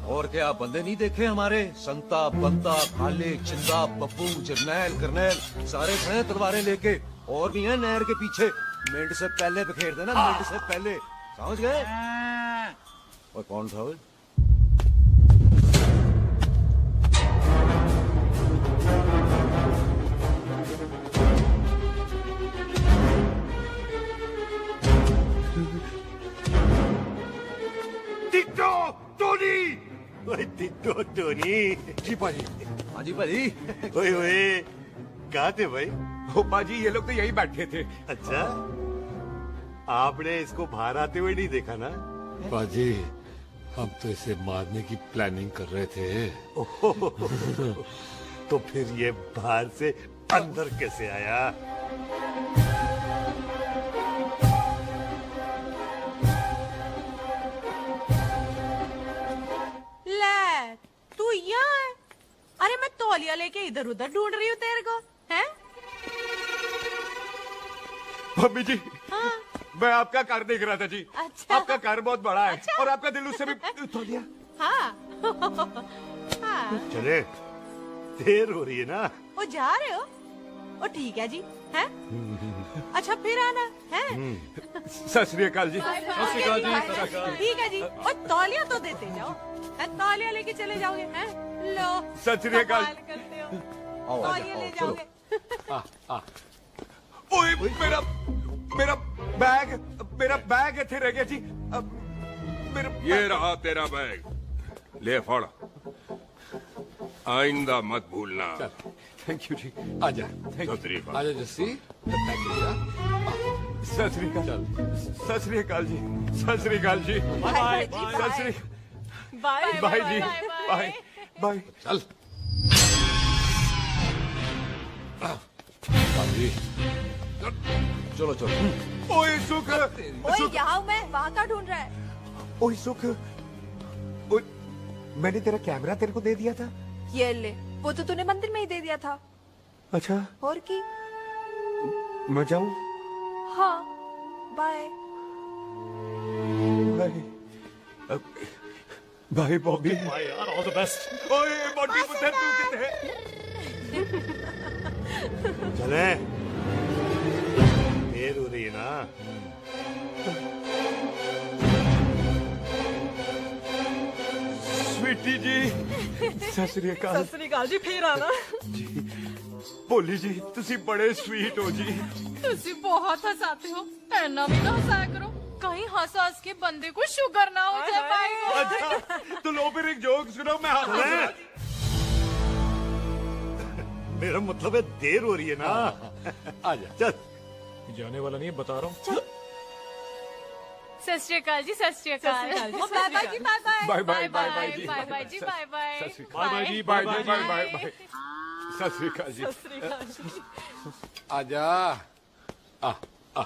और क्या बंदे नहीं देखे हमारे? संता, बंता, खाले, चिंदा, बब्बू, जरनैल, करनैल सारे हैं तलवारें लेके, और भी हैं नहर के पीछे। मिनट से पहले बिखेर देना, मिनट से पहले, समझ गए? और कौन था वो? Ditto Tony. ओए टिट्टो टोनी। जी पाजी। हाँ जी पाजी। ओए ओए, कहाँ थे भाई? ओ पाजी ये लोग तो यही बैठे थे। अच्छा, आपने इसको बाहर आते हुए नहीं देखा ना? पाजी हम तो इसे मारने की प्लानिंग कर रहे थे। तो फिर ये बाहर से अंदर कैसे आया? ले, तू यहाँ है? अरे मैं तौलिया लेके इधर उधर ढूंढ रही हूँ तेरे को, हैं? मम्मी जी। हाँ? मैं आपका कार देख रहा था जी। अच्छा। आपका कार बहुत बड़ा है। अच्छा। और आपका दिल उससे भी तौलिया। हाँ। हाँ। चले, देर हो रही है ना? वो जा रहे हो? ओ ठीक है जी, हैं? अच्छा फिर आना, हैं? सत श्री अकाल जी। सत श्री अकाल जी। ठीक है जी। और तौलिया तो देते जाओ, तौलिया लेके चले जाओगे, हैं? लो। सत श्री अकाल। करते हो। तौलिया ले जाओगे। ओए मेरा बैग इतने रह गया जी। ये रहा तेरा बैग, ले फड़। आइंदा मत भूलना। थैंक यू जी। आजा। सत श्री अकाल। आजा जस्सी। सत श्री अकाल। सत श्री अकाल जी। सत श्री अकाल जी। बाय सत श्री। बाय बाय जी। Bye bye. चल। पाजी चलो चलो। ओए सुख, ओए यहाँ हूँ मैं, वहाँ का ढूंढ रहा है? ओए सुख, ओए, मैंने तेरा कैमरा तेरे को दे दिया था। ये ले, वो तो तूने मंदिर में ही दे दिया था। अच्छा, और की? मैं जाऊं? हाँ, बाय। बाय बॉबी। बाय यार, ऑल द बेस्ट। ओए बॉडी पुत्र तू किथे? चले, देर हो रही है ना। स्वीटी जी, सत श्री अकाल। सत श्री अकाल जी, फिर आना। भोली जी, तुसी बड़े स्वीट हो जी। तुसी बहुत हंसाते हो, ऐना भी ना हंसाया करो, कहीं हंस के बंदे को शुगर ना हो जाए भाई को। अच्छा, तो लो फिर एक जोक सुनो, मैं हंस। मेरा मतलब है देर हो रही है ना। आजा चल। जाने वाला नहीं है, बता रहा हूँ। सत श्री अकाल जी, सत श्री अकाल। बाय बाय जी, bye bye. Bye bye bye जी, बाय बाय जी, बाय बाय। बाय बाय जी, बाय बाय बाय बाय। सत श्री अकाल जी। सत श्री अकाल जी। आजा। आ आ।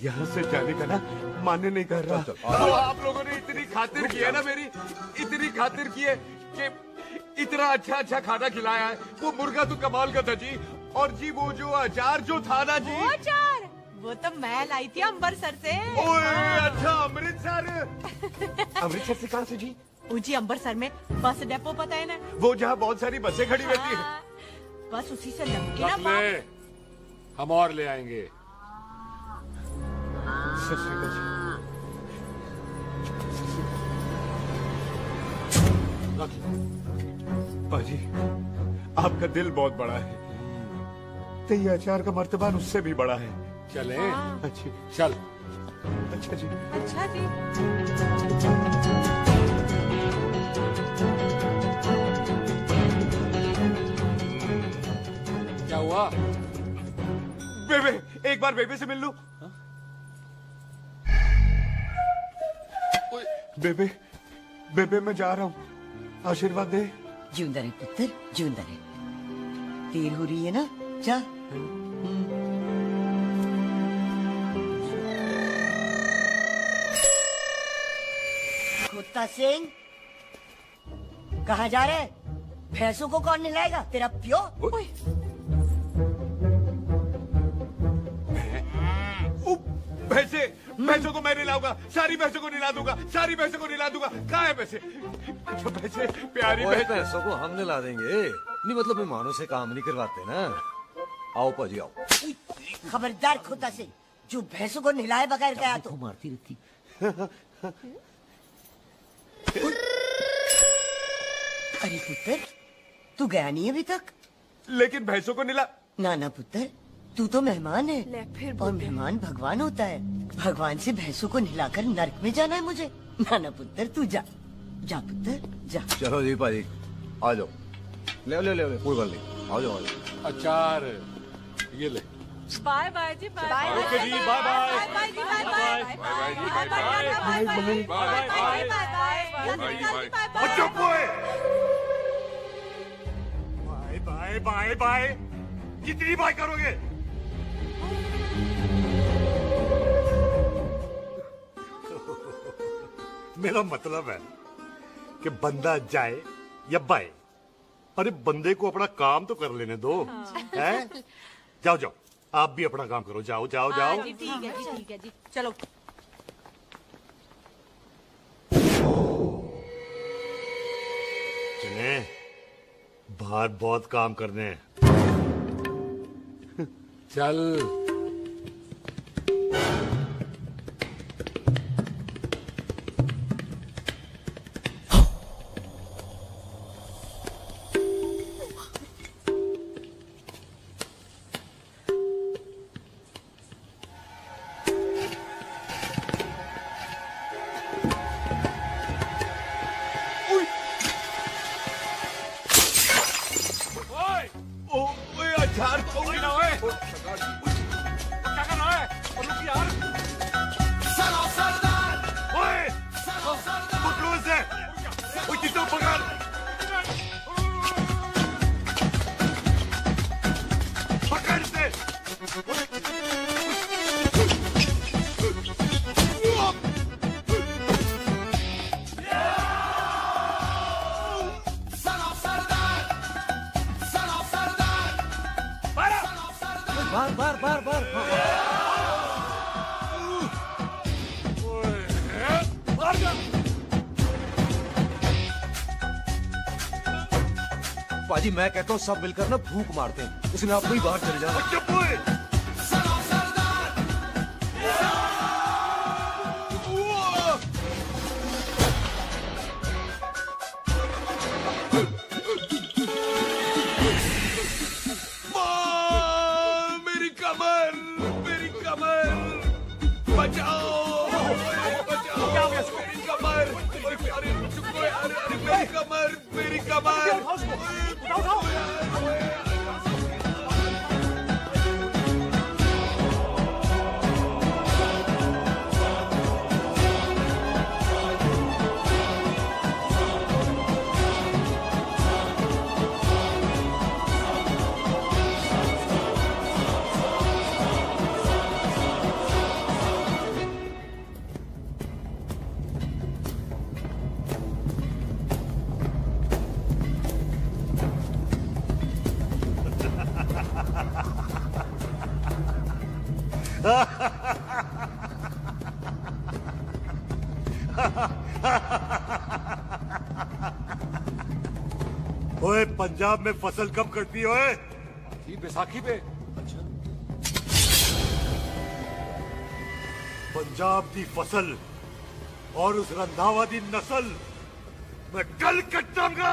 यहाँ से जाने का ना मान्य नहीं कर रहा। तो आप लोगों ने इतनी खातिर की है ना मेरी, इतनी खातिर की है कि इतना अच्छा अच्छा खाना खिलाया है। वो मुर्गा तो कमाल का था जी, और जी वो जो अचार जो था ना जी। वो अचार, वो तो मैं लाई थी अमृतसर से। ओए अच्छा, अमृतसर। अमृतसर से कहाँ से जी? जी अमृतसर में बस डिपो पता है ना, वो जहाँ बहुत सारी बसें खड़ी रहती है। बस उसी से लग ना रख ले, हम और ले आएंगे। पाजी, आपका दिल बहुत बड़ा है, तो ये अचार का मर्तबान उससे भी बड़ा है। चले? अच्छी चल। अच्छा जी। अच्छा जी। क्या हुआ? बेबे, एक बार बेबे से मिल लूं। बेबे, बेबे मैं जा रहा हूँ, आशीर्वाद दे। जिंदा रहे पुत्र, जिंदा रहे। देर हो रही है ना, जा। कुत्ता सिंह, कहाँ जा रहे? भैंसों को कौन नहलाएगा? तेरा प्यो? भैंसों को मैं नहलाऊंगा, सारी भैंसों को नहला दूंगा, सारी भैंसों को नहला दूंगा। कहाँ है भैंसे? अच्छा भैंसे, प्यारी भैंसों को हम नहला देंगे। नहीं मतलब मेहमानों से काम नहीं करवाते ना। आओ पाजी आओ। खबरदार कुत्ता सिंह, जो भैंसों को नहलाए बगैर गया तो मारती रहती। अरे पुत्र, तू गया नहीं अभी तक? लेकिन भैंसों को नहला। ना ना पुत्र, तू तो मेहमान है, ले फिर और मेहमान भगवान होता है। भगवान से भैंसों को नहलाकर नरक में जाना है मुझे? ना ना पुत्र, तू जा, जा पुत्र जा। चलो जी पाजी, आ जाओ। ले ले ले, कोई बात नहीं, आ जाओ आ जाओ। अचार ये ले। बाय बाय जी, बाय बाय। ओके जी, बाय बाय। बाय जी, bye bye. Bye bye bye bye. कितनी बाय करोगे? मेरा मतलब है कि बंदा जाए या बाय, अरे बंदे को अपना काम तो कर लेने दो। हैं? जाओ जाओ, आप भी अपना काम करो। जाओ जाओ जाओ। जी ठीक है जी, ठीक है जी, चलो। चले, बाहर बहुत काम करने हैं। चल। पाजी मैं कहता हूँ सब मिलकर ना भूख मारते हैं, इसलिए आपको ही बाहर चले जाना। चुप हुए। मेरी कमर, मेरी कमर, बचाओ, बचाओ, मेरी कमर, अरे चुप, अरे मेरी कमर, मेरी कमर। ओए पंजाब में फसल कब कटती है ओए? बैसाखी पे। पंजाब की फसल और उस रंधावा दी नस्ल मैं कल कटांगा।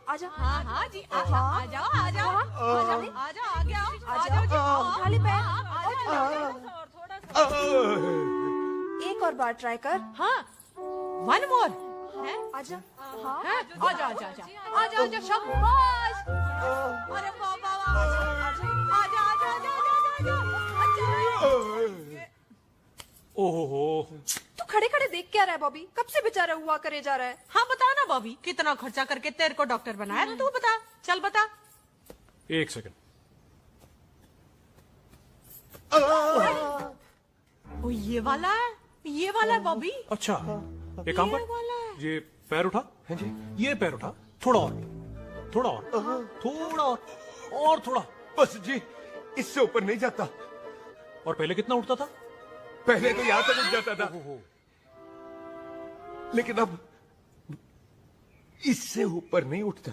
आजा। हाँ हाँ जी आजा आजा आजा आजा आजा आ गया आजा उठा ले पैर। एक और बार ट्राई कर। हाँ वन मोर है। आजा। हाँ आजा आजा आजा आजा आजा शाबाश। अरे बाबा आजा आजा आजा आजा आजा। ओहो तू खड़े खड़े देख क्या रहा है बॉबी? कब से बेचारा हुआ करे जा रहा है? हाँ बता ना बॉबी, कितना खर्चा करके तेरे को डॉक्टर बनाया? तू बता, चल बता। एक सेकंड। ओ ये वाला है बॉबी। अच्छा एक काम कर, ये पैर उठा। हाँ जी। ये पैर उठा, थोड़ा और, थोड़ा और, थोड़ा और थोड़ा। बस जी, इससे ऊपर नहीं जाता। और पहले कितना उठता था? पहले तो यहां तक उठ जाता था, लेकिन अब इससे ऊपर नहीं उठता।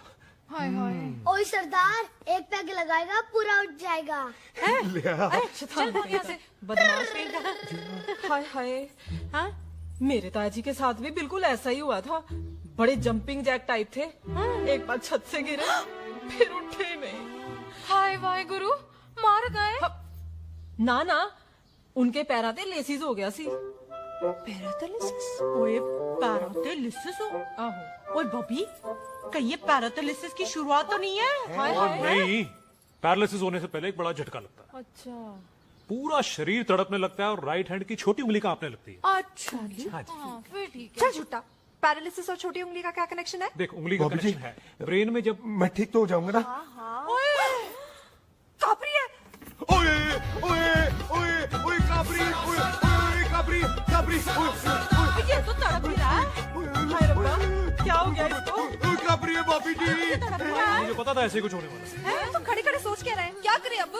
ओए सरदार, एक पैग लगाएगा पूरा उठ जाएगा। चल यहाँ से बदमाश कहीं का। हाय हाय। हाँ मेरे ताजी के साथ भी बिल्कुल ऐसा ही हुआ था। बड़े जंपिंग जैक टाइप थे। एक बार छत से गिरे फिर उठे नहीं। हाय वाहे गुरु, मार गए? ना ना, उनके पैरा ते लेसिस हो गया सी। पैरालिसिस? ओए पैरालिसिस हो? आहो। ओए बॉबी, कहीं ये पैरालिसिस की शुरुआत तो नहीं है? नहीं, पैरालिसिस होने से पहले एक बड़ा झटका लगता है। अच्छा। पूरा शरीर तड़पने लगता है और राइट हैंड की छोटी उंगली कांपने लगती है। अच्छा हाँ जी। फिर ठीक है। चल झूठा, पैरालिसिस और छोटी उंगली का क्या कनेक्शन है? देख उंगली का कनेक्शन है ब्रेन में। जब मैं ठीक तो हो जाऊंगा ना? कापरी है। ओए ओए ओए ओए काबरी, ओए ओए काबरी काबरी, ये तो तड़प ही रहा है। हाय रब्बा, क्या हो गया इसको? ओए काबरी है बापी जी। मुझे पता था ऐसे कुछ होने वाला है। तो खड़े खड़े सोच के रहे, क्या करे अब?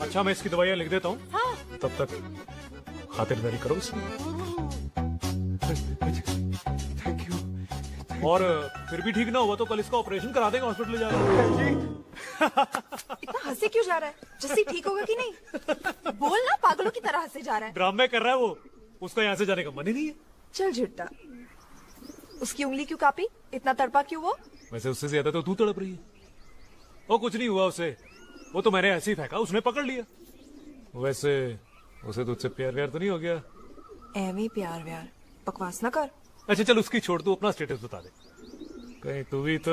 अच्छा मैं इसकी दवाइयाँ लिख देता हूँ। हाँ। तब तक खातिरदारी करो इसकी। Thank you. और फिर भी ठीक ना हुआ तो कल इसका ऑपरेशन करा देंगे हॉस्पिटल ले जाकर। इतना हंसे क्यों जा रहा है? जैसे ठीक होगा कि नहीं? बोल ना, पागलों की तरह हंसे जा रहा है। ड्रामे कर रहा है वो, उसका यहाँ से जाने का मन ही नहीं है। चल झुट्टा, उसकी उंगली क्यों कापी? इतना तड़पा क्यों वो? वैसे उससे ज्यादा तो तू तड़प रही है। वो कुछ नहीं हुआ उसे, वो तो मैंने ऐसे ही फेंका, उसने पकड़ लिया। वैसे उसे तुझसे प्यार व्यार तो नहीं हो गया? एवी प्यार व्यार बकवास ना कर। अच्छा चल उसकी छोड़, तू अपना स्टेटस बता दे। कहीं तू भी तो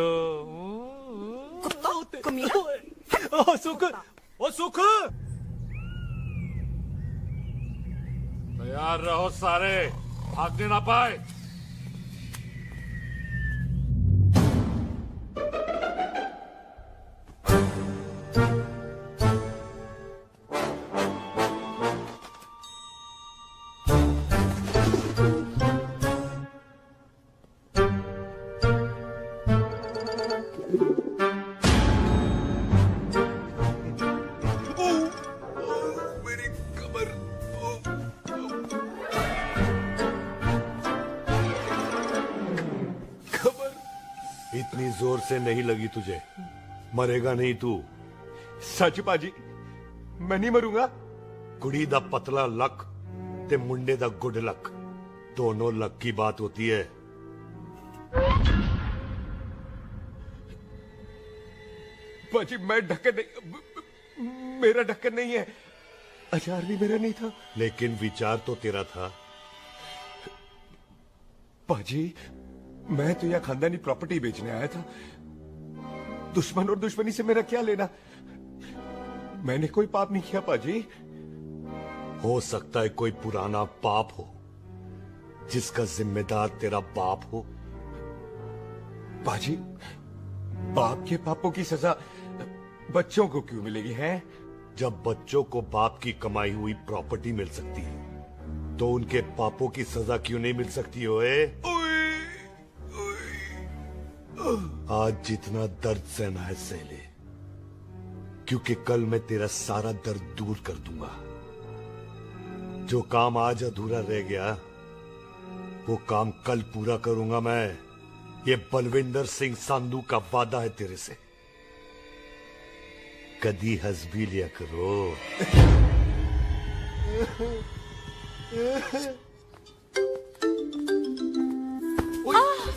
ओ सुख, ओ सुख। तैयार रहो सारे, भागने ना पाए। जोर से नहीं लगी तुझे, मरेगा नहीं तू। सच पाजी, मैं नहीं मरूंगा। कुड़ी दा पतला लक ते मुंडे दा गुड लक, दोनों लक की बात होती है। पाजी मैं ढक्कन नहीं, मेरा ढक्कन नहीं है, अचार भी मेरा नहीं था। लेकिन विचार तो तेरा था। पाजी मैं तो यह खानदानी प्रॉपर्टी बेचने आया था, दुश्मन और दुश्मनी से मेरा क्या लेना। मैंने कोई पाप नहीं किया पाजी। हो सकता है कोई पुराना पाप हो जिसका जिम्मेदार तेरा बाप हो। पाजी बाप के पापों की सजा बच्चों को क्यों मिलेगी है? जब बच्चों को बाप की कमाई हुई प्रॉपर्टी मिल सकती है तो उनके पापों की सजा क्यों नहीं मिल सकती? ओए आज जितना दर्द सहना है सह ले, क्योंकि कल मैं तेरा सारा दर्द दूर कर दूंगा। जो काम आज अधूरा रह गया वो काम कल पूरा करूंगा मैं। ये बलविंदर सिंह संधू का वादा है तेरे से। कदी हंस भी लिया करो।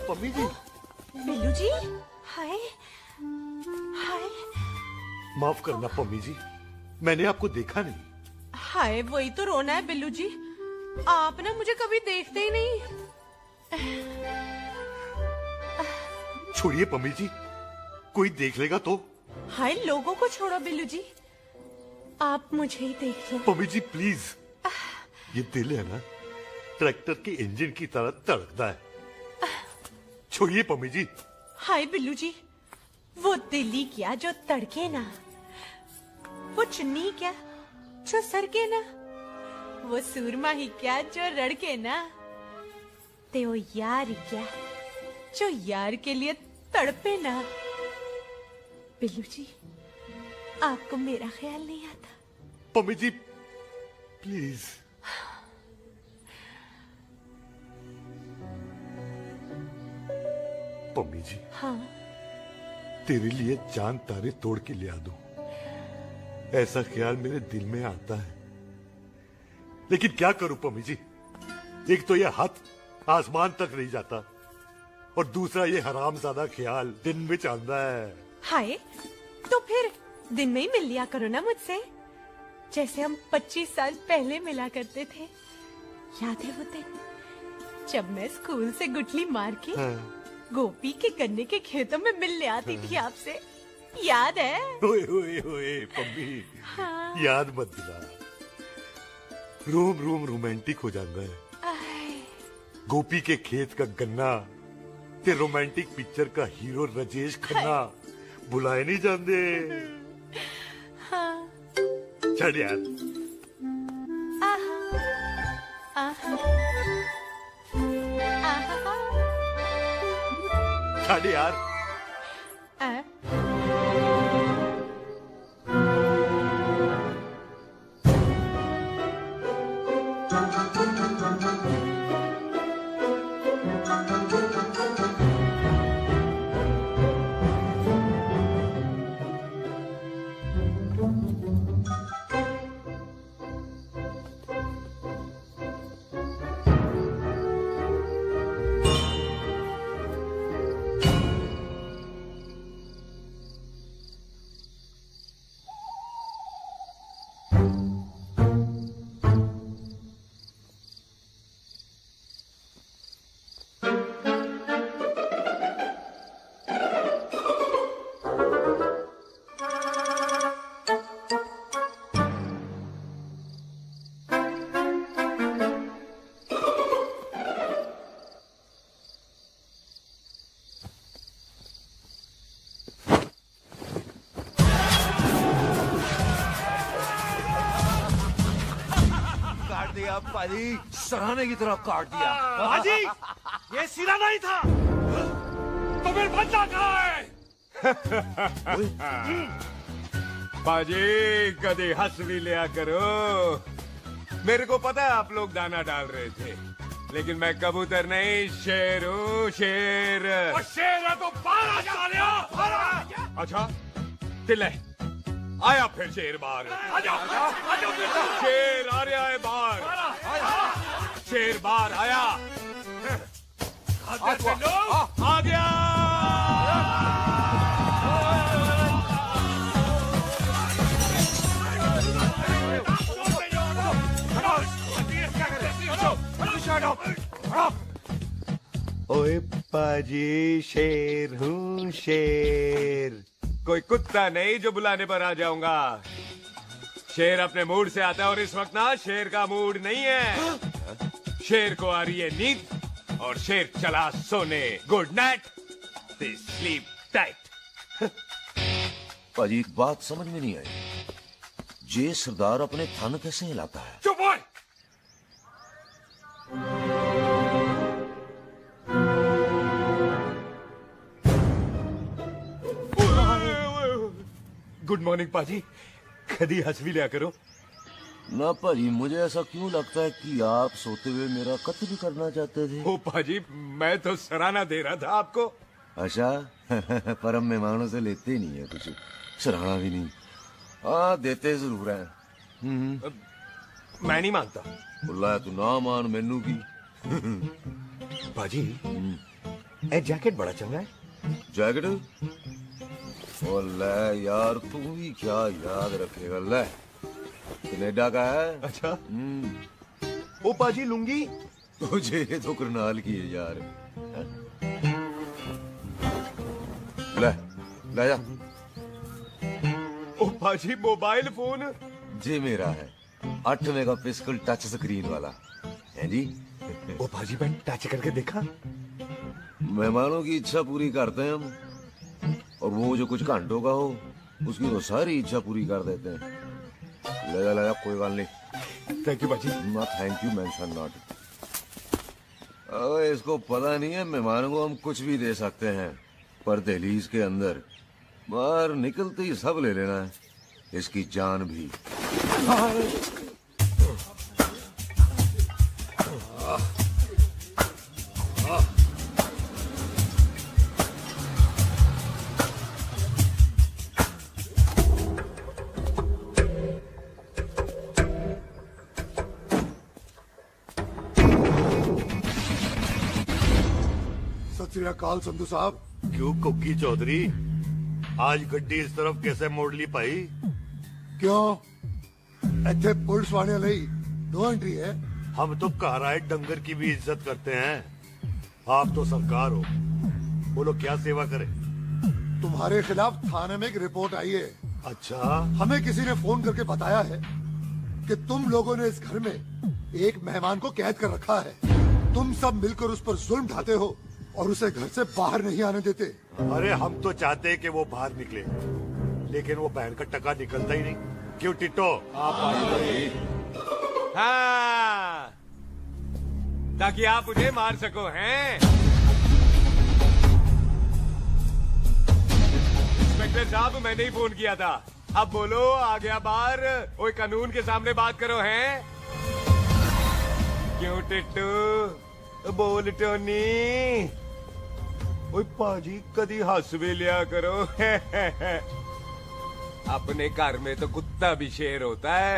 मम्मी जी। बिल्लू जी, हाय हाय। माफ करना पम्मी जी, मैंने आपको देखा नहीं। हाय वही तो रोना है बिल्लू जी, आप ना मुझे कभी देखते ही नहीं। छोड़िए पम्मी जी, कोई देख लेगा तो। हाय लोगों को छोड़ो बिल्लू जी, आप मुझे ही देख लो। पम्मी जी प्लीज, ये दिल है ना ट्रैक्टर के इंजन की तरह तड़कता है। छोड़िए पम्मी जी। हाय बिल्लू जी, वो दिल्ली क्या जो तड़के ना, वो चुन्नी क्या जो सरके ना, वो सूरमा ही क्या जो रड़के ना, ते वो यार क्या जो यार के लिए तड़पे ना। बिल्लू जी आपको मेरा ख्याल नहीं आता? पम्मी जी प्लीज। पम्मी जी हाँ तेरे लिए चांद तारे तोड़ के ले आ दूं, ऐसा ख्याल मेरे दिल में आता है। लेकिन क्या करूं पम्मी जी, एक तो ये हाथ आसमान तक नहीं जाता और दूसरा ये हरामजादा ख्याल दिन में चांदा है। हाय तो फिर दिन में ही मिल लिया करो ना मुझसे, जैसे हम 25 साल पहले मिला करते थे। याद है वो दिन जब मैं स्कूल से गुठली मार के गोपी के गन्ने के खेतों में मिलने आती थी आपसे, याद है? ओए ओए ओए पम्मी, हाँ। याद मत दिला, रोम रोम रोमांटिक हो जाता है। गोपी के खेत का गन्ना ते रोमांटिक पिक्चर का हीरो राजेश खन्ना बुलाए नहीं जाते। हाँ। चल यार। चल यार। पाजी सराहने की तरह काट दिया। पाजी ये सिरा नहीं था तो फिर बच्चा कहाँ है? पाजी कभी हंस भी लिया करो। मेरे को पता है आप लोग दाना डाल रहे थे, लेकिन मैं कबूतर नहीं, शेर हूँ, शेर। और शेर है तो बाहर आ जा। अच्छा दिल्ले आया फिर शेर बाहर। शेर आ रहा है बाहर। शेर बाहर आया। आ गया। ओए पाजी, शेर हूँ, शेर। कोई कुत्ता नहीं जो बुलाने पर आ जाऊंगा। शेर अपने मूड से आता है और इस वक्त ना शेर का मूड नहीं है। शेर को आ रही है नींद और शेर चला सोने। Good night, sleep tight. पाजी एक बात समझ में नहीं आई, जे सरदार अपने थन कैसे हिलाता है? चुप हो। गुड मॉर्निंग पाजी, कभी हंस भी लिया करो। ना पाजी, मुझे ऐसा क्यों लगता है कि आप सोते हुए मेरा कत्ल भी करना चाहते थे? ओ पाजी, मैं तो सराहना दे रहा था आपको। अच्छा पर हम मेहमानों से लेते ही नहीं है कुछ, सराहना भी नहीं। हाँ देते जरूर है। मैं नहीं मानता। बोला तू ना मान, मैनू की। पाजी ए जैकेट बड़ा चंगा है। जैकेट? ओ ले यार, तू भी क्या याद रखेगा। ले कनेडा का है। अच्छा। ओ पाजी लुंगी? तुझे ये तो करनाल की है यार। ले ले जा। ओ पाजी मोबाइल फोन? जी मेरा है, 8 मेगापिक्सल टच स्क्रीन वाला है जी। ओ पाजी मैं टच करके देखा। मेहमानों की इच्छा पूरी करते हैं हम, और वो जो कुछ घंटों का हो उसकी तो सारी इच्छा पूरी कर देते हैं। ले जा कोई बात नहीं। थैंक यू बाजी। Thank you mention not. इसको पता नहीं है मेहमानों को हम कुछ भी दे सकते हैं, पर दहलीज के अंदर बाहर निकलते ही सब ले लेना है, इसकी जान भी। सत श्री अकाल संधू साहब। क्यों कुक्की चौधरी, आज गड्डी इस तरफ कैसे मोड़ ली पाई? क्यों इतने पुलिस वाले नहीं नो एंट्री है? हम तो काराए डंगर की भी इज्जत करते हैं। आप तो सरकार हो, बोलो क्या सेवा करें? तुम्हारे खिलाफ थाने में एक रिपोर्ट आई है। अच्छा? हमें किसी ने फोन करके बताया है कि तुम लोगों ने इस घर में एक मेहमान को कैद कर रखा है। तुम सब मिलकर उस पर जुल्म ढाते हो और उसे घर से बाहर नहीं आने देते। अरे हम तो चाहते हैं कि वो बाहर निकले, लेकिन वो बहन का टका निकलता ही नहीं। क्यों टिट्टो? हाँ, ताकि आप मुझे मार सको हैं। इंस्पेक्टर साहब मैंने ही फोन किया था। अब बोलो आ गया बाहर। ओए कानून के सामने बात करो हैं। क्यों टिट्टू? बोल टोनी। ओए पाजी कदी हंस भी लिया करो। अपने घर में तो कुत्ता भी शेर होता है।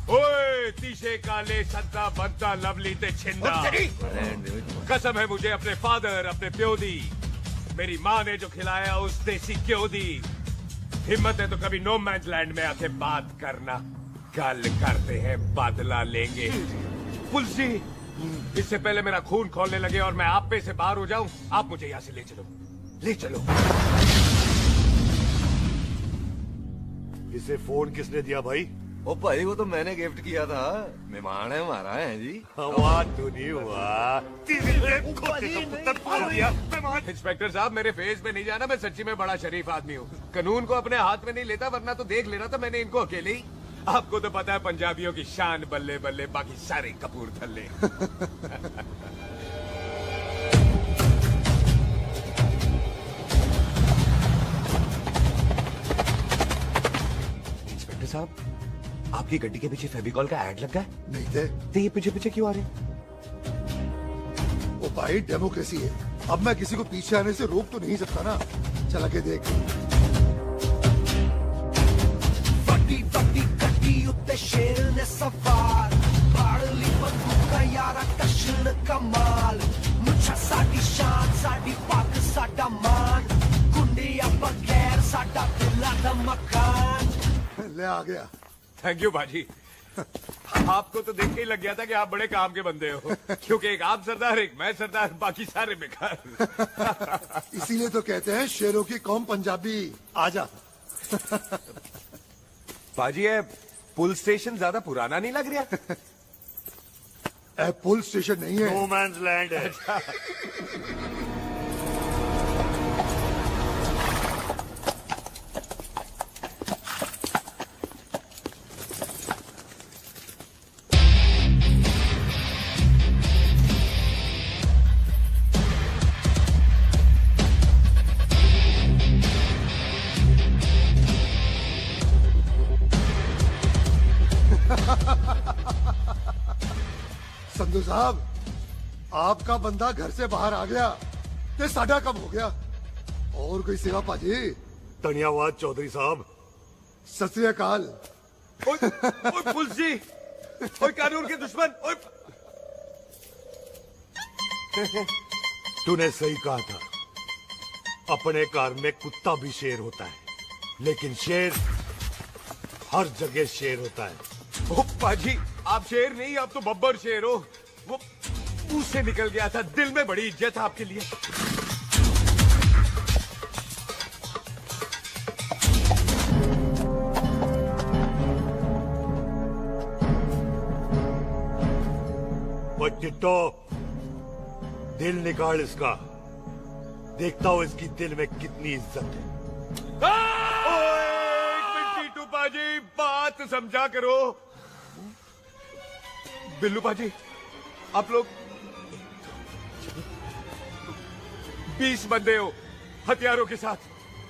ओए तीशे काले सद्दा बद्दा लवली ते छिंदा, कसम है मुझे अपने फादर अपने प्यो दी, मेरी माँ ने जो खिलाया उस देसी क्यों दी। हिम्मत है तो कभी नो मैंस लैंड में आके बात करना। कल करते हैं बदला लेंगे। पुलिस जी, इससे पहले मेरा खून खोलने लगे और मैं आप पे से बाहर हो जाऊं, आप मुझे यहाँ से ले चलो, ले चलो। इसे फोन किसने दिया भाई? ओ भाई वो तो मैंने गिफ्ट किया था, मेहमान है हमारा है जी। हुआ तो नहीं हुआ। इंस्पेक्टर साहब मेरे फेस पे नहीं जाना, मैं सच्ची में बड़ा शरीफ आदमी हूँ। कानून को अपने हाथ में नहीं लेता, वरना तो देख लेना था मैंने इनको अकेले ही। आपको तो पता है पंजाबियों की शान बल्ले बल्ले, बाकी सारे कपूरथल्ले। इंस्पेक्टर साहब आप आपकी गड्डी के पीछे फेविकॉल का एड लग गया? नहीं थे। तो ये पीछे पीछे क्यों आ रहे? ओ भाई डेमोक्रेसी है, अब मैं किसी को पीछे आने से रोक तो नहीं सकता ना। चला के देख। ਵੱਡੀ ਵੱਡੀ ਗੱਡੀ ਉੱਤੇ ਸ਼ੇਰ ਨੇ ਸਵਾਰ ਫੜ ਲਈ ਬੰਦੂਕਾਂ ਯਾਰਾ ਕਸ਼ਨ ਕਮਾਲ ਮੁੱਛਾਂ ਸਾਡੀ ਸ਼ਾਨ ਸਾਡੀ ਪੱਗ ਸਾਡਾ ਮਾਨ ਗੁੰਡਿਆਂ ਬਗੈਰ ਸਾਡਾ ਦਿਲਾਂ ਦਾ ਮਕਾਨ। ले आ गया। थैंक यू बाजी। आपको तो देख के ही लग गया था कि आप बड़े काम के बंदे हो, क्योंकि एक आप सरदार, एक मैं सरदार, बाकी सारे बेकार। इसीलिए तो कहते हैं शेरों की कौम पंजाबी। आजा। बाजी ये पुल स्टेशन ज्यादा पुराना नहीं लग रहा? पुल स्टेशन नहीं है, नो मैंस लैंड है। संधू साहब, आपका बंदा घर से बाहर आ गया ते साडा कब हो गया। और कोई सेवा पाजी? धन्यवाद चौधरी साहब। सत श्री अकाल। ओए पुलिस जी, ओए कानून के दुश्मन, ओए। तूने सही कहा था, अपने घर में कुत्ता भी शेर होता है, लेकिन शेर हर जगह शेर होता है। ओ पाजी, आप शेर नहीं, आप तो बब्बर शेर हो। वो मुंह से निकल गया था, दिल में बड़ी इज्जत है आपके लिए। वो टिट्टो, दिल निकाल इसका, देखता हूं इसकी दिल में कितनी इज्जत है। एक मिनट टीटू पाजी, बात समझा करो। बिल्लू पाजी, आप लोग 20 बंदे हो हथियारों के साथ,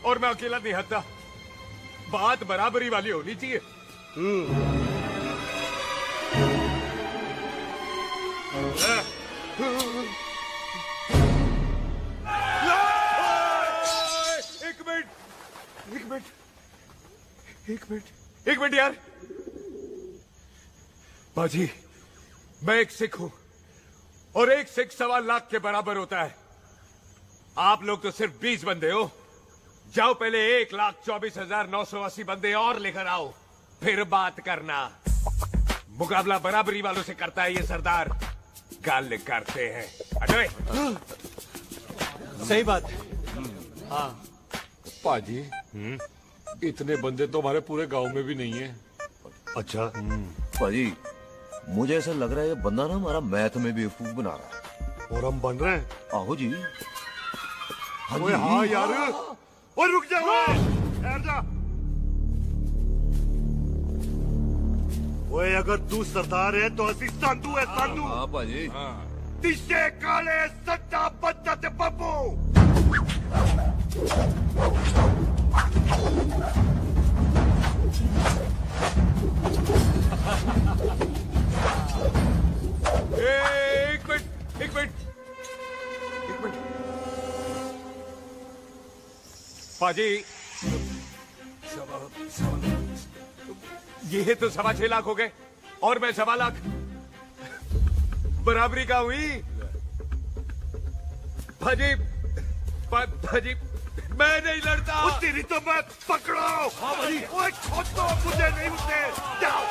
और मैं अकेला नहीं हटता। बात बराबरी वाली होनी चाहिए। एक मिनट यार। बाजी, मैं एक सिख हूं, और एक सिख 1.25 लाख के बराबर होता है। आप लोग तो सिर्फ 20 बंदे हो। जाओ पहले 1,24,980 बंदे और लेकर आओ, फिर बात करना। मुकाबला बराबरी वालों से करता है ये सरदार, गाल करते हैं। अजय, सही बात है। हाँ पाजी, इतने बंदे तो हमारे पूरे गांव में भी नहीं है। अच्छा पाजी, मुझे ऐसा लग रहा है ये बंदा ना हमारा मैथ में बेवकूफ बना रहा है। और हम बन रहे हैं? आहो जी। ओए हाँ यार, और रुक जा, ठहर जा। ओए अगर तू सरदार है तो असी संधू है, संधू। हाँ पाजी। तिशे काले सच्चा बच्चा ते बब्बू। एक मिनट। पाजी, ये तो 6.25 लाख हो गए, और मैं 1.25 लाख। बराबरी का हुई। भाजी, भाजी, मैं नहीं लड़ता। तेरी तो मैं पकड़ो। हाँ भाई। ओए छोड़ दो मुझे, नहीं उठे। जाओ।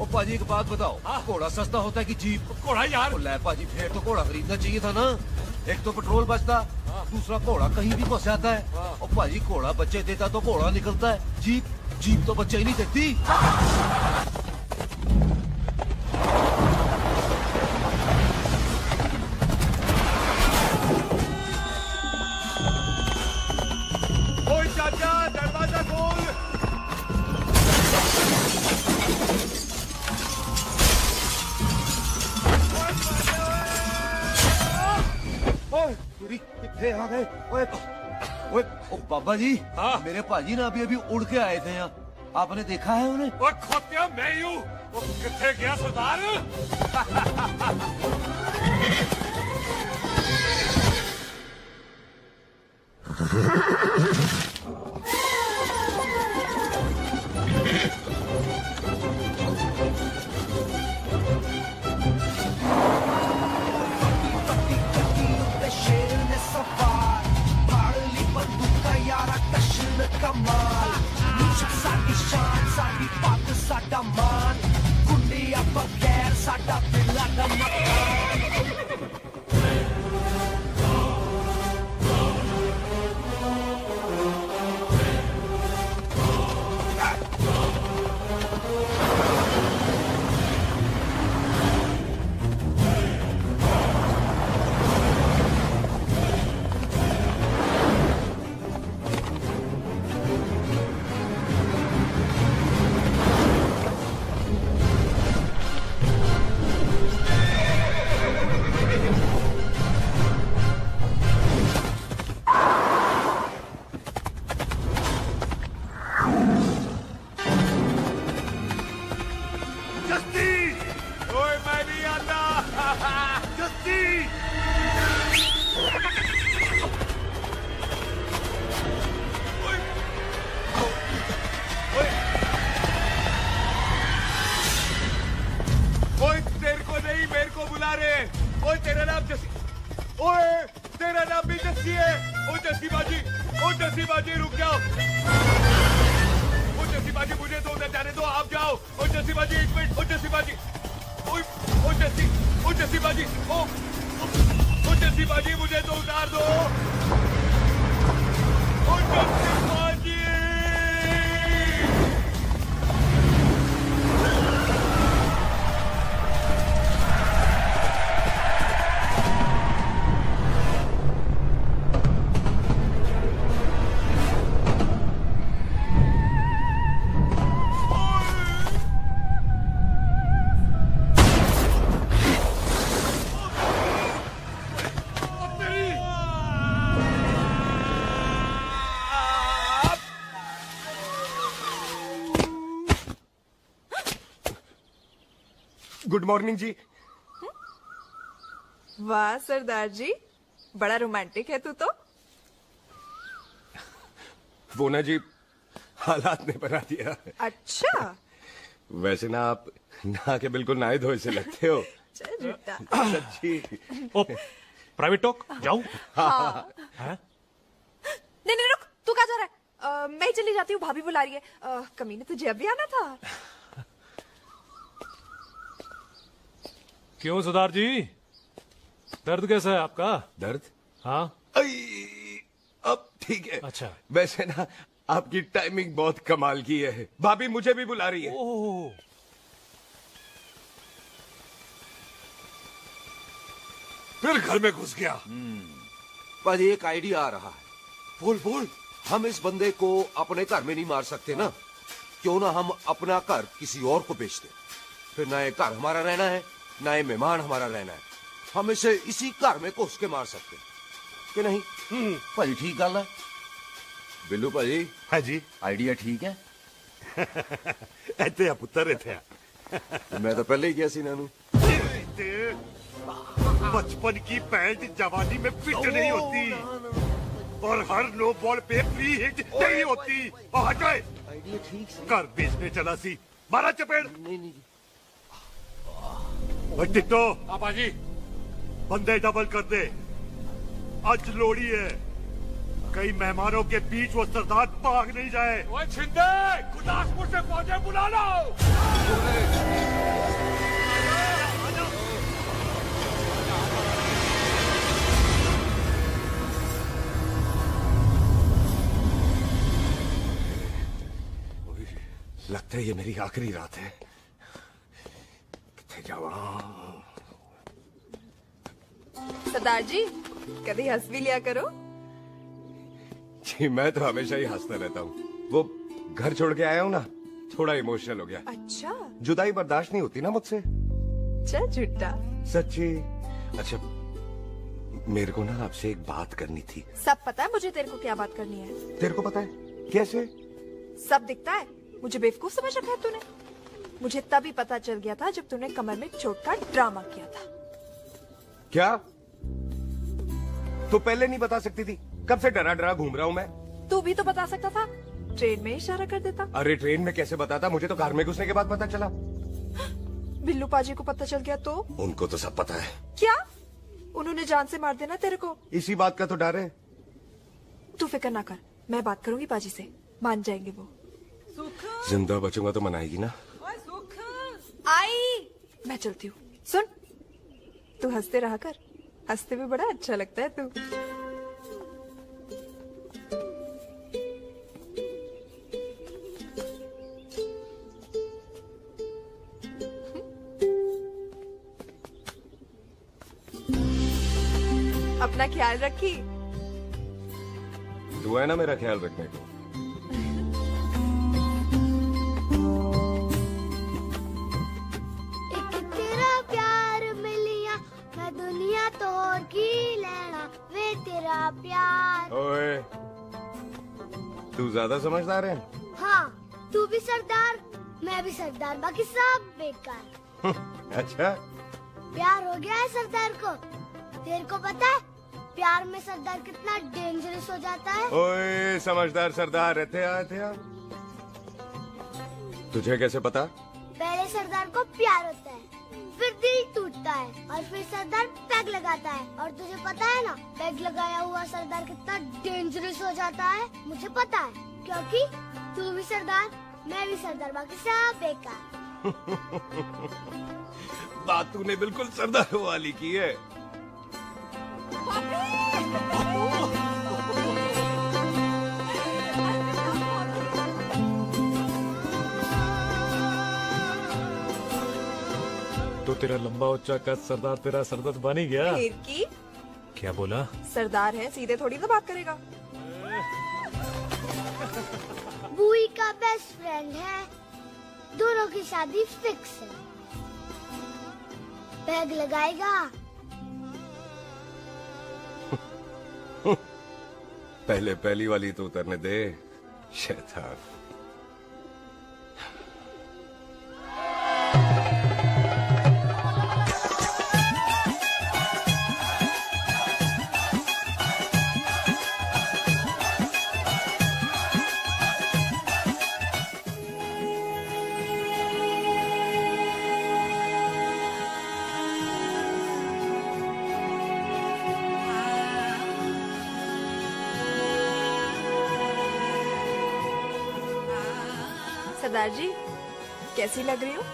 ओ पाजी एक बात बताओ, घोड़ा सस्ता होता है कि जीप? घोड़ा यार। ले पाजी फिर तो घोड़ा खरीदना चाहिए था ना, एक तो पेट्रोल बचता, दूसरा घोड़ा कहीं भी फंस जाता है। और पाजी घोड़ा बच्चे देता तो घोड़ा निकलता है, जीप तो बच्चे ही नहीं देती। ओए चाचा, दरवाजा खोल। फिर आ गए। ओए ओए ओ बाबा जी, मेरे पाजी ना अभी उड़ के आए थे यहाँ, आपने देखा है उन्हें? ओए खोतिया मैं ही हूँ। वो किथे गया सरदार? शेर ने सवार फाड़ली बंदूक का यारा कशन कमाल मुझ साडी शान साडी पग साडा मान गुंडिया बगैर साडा दिला दा मकान गुड मॉर्निंग जी। वाह सरदार जी, बड़ा रोमांटिक है तू तो। वो ना जी, हालात ने बना दिया। अच्छा। वैसे ना आप नहा के बिल्कुल नहाए धोए से लगते हो। चल झूठा। सच्ची। ओ, प्राइवेट टॉक जाऊं? हाँ। नहीं नहीं रुक, तू कहाँ जा रहा है? मैं ही चली जाती हूँ, भाभी बुला रही है। कमीने तुझे अभी आना था। क्यों सरदार जी, दर्द कैसा है आपका? दर्द? हाँ। अब ठीक है। अच्छा। वैसे ना आपकी टाइमिंग बहुत कमाल की है, भाभी मुझे भी बुला रही है। ओह। फिर घर में घुस गया। पर एक आइडिया आ रहा है। बोल बोल। हम इस बंदे को अपने घर में नहीं मार सकते ना, क्यों ना हम अपना घर किसी और को बेच दें, फिर ना ये घर हमारा रहना है ना ये मेहमान हमारा रहना है, हम इसे इसी घर में घुस के मार सकते हैं कि नहीं? भाजी ठीक गल है। बिल्लू भाजी। हाँ जी। आइडिया ठीक है। इतने आ पुत्र इतने। मैं तो पहले ही किया सी नानू। बचपन की पैंट जवानी में फिट नहीं होती और हर नो बॉल पे फ्री हिट नहीं होती। आइडिया ठीक है। घर बेचने चला सी, मारा चपेड़। नहीं टिट्टो। पापा जी। बंदे डबल कर दे, आज लोड़ी है। कई मेहमानों के बीच वो सरदार भाग नहीं जाए। ओए छिंदे, गुरदासपुर से फौजें बुला लो। लगता है ये मेरी आखिरी रात है। किथे जावा? सरदार जी कभी हंस भी लिया करो। जी मैं तो हमेशा ही हंसता रहता हूँ। वो घर छोड़ के आया हूँ ना, थोड़ा इमोशनल हो गया। अच्छा, जुदाई बर्दाश्त नहीं होती ना मुझसे। चल झूठा। सच्ची। अच्छा मेरे को ना आपसे एक बात करनी थी। सब पता है मुझे तेरे को क्या बात करनी है। तेरे को पता है? कैसे? सब दिखता है। मुझे बेवकूफ समझ रखा है तूने। मुझे तभी पता चल गया था जब तूने कमर में चोट का ड्रामा किया था। क्या? तो पहले नहीं बता सकती थी? कब से डरा डरा घूम रहा हूँ मैं। तू भी तो बता सकता था, ट्रेन में इशारा कर देता। अरे ट्रेन में कैसे बताता? मुझे तो कार में घुसने के बाद पता चला। बिल्लू पाजी को पता चल गया तो? उनको तो सब पता है। क्या? उन्होंने जान से मार देना तेरे को। इसी बात का तो डर है। तू फिक्र ना कर, मैं बात करूंगी पाजी से, मान जाएंगे वो। जिंदा बचूंगा तो मनाएगी ना? आई मैं चलती हूँ। सुन, तू हंसते रहा कर, हंसते में बड़ा अच्छा लगता है तू। अपना ख्याल रखी। तू है ना मेरा ख्याल रखने को। एक तेरा प्यार मिलिया मैं दुनिया तोड़ की लेना वे तेरा प्यार। ओए तू ज्यादा समझदार है। हाँ तू भी सरदार, मैं भी सरदार, बाकी सब बेकार। अच्छा प्यार हो गया है सरदार को। तेरे को पता है प्यार में सरदार कितना डेंजरस हो जाता है। ओए समझदार सरदार रहते थे। तुझे कैसे पता? पहले सरदार को प्यार होता है, फिर दिल टूटता है और फिर सरदार पैग लगाता है। और तुझे पता है ना पैग लगाया हुआ सरदार कितना डेंजरस हो जाता है। मुझे पता है क्योंकि तू भी सरदार, मैं भी सरदार, बाकी सब बेकार। बात तूने बिल्कुल सरदार वाली की है। तो तेरा लंबा उच्चा कद सरदार तेरा सरदर्द बन ही गया। फिर की? क्या बोला? सरदार है, सीधे थोड़ी ना बात करेगा। बुई का बेस्ट फ्रेंड है, दोनों की शादी फिक्स है। पैग लगाएगा। पहले पहली वाली तो उतरने दे शैतान। सरदार जी कैसी लग रही हूँ?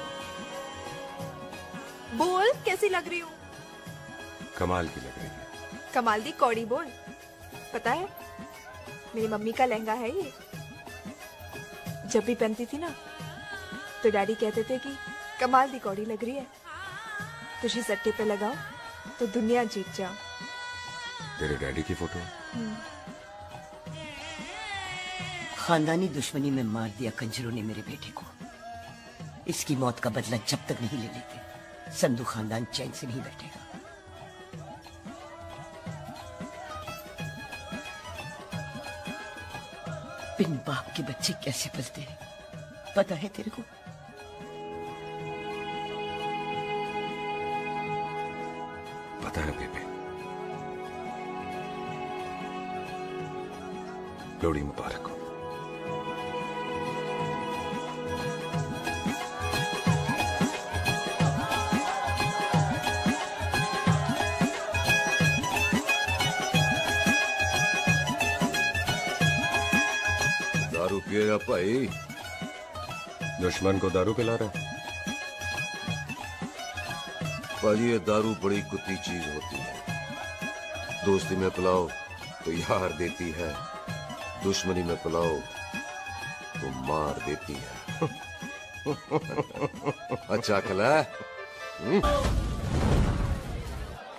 बोल कैसी लग रही हूँ? कमाल की लग रही है। कमाल दी कौड़ी बोल। पता है मेरी मम्मी का लहंगा है ये। जब भी पहनती थी ना तो डैडी कहते थे कि कमाल दी कौड़ी लग रही है, तुझे सट्टे पे लगाओ तो दुनिया जीत जाओ। तेरे डैडी की फोटो? खानदानी दुश्मनी में मार दिया कंजरों ने मेरे बेटे को। इसकी मौत का बदला जब तक नहीं ले लेते संधू खानदान चैन से नहीं बैठेगा। बिन बाप के बच्चे कैसे पलते हैं पता है तेरे को? पता है बेबे। लोहड़ी मुबारक हो। गया भाई? दुश्मन को दारू पिला रहा है। भाई ये दारू बड़ी कुत्ती चीज होती है। दोस्ती में पिलाओ तो यार देती है, दुश्मनी में पिलाओ तो मार देती है। अच्छा खला।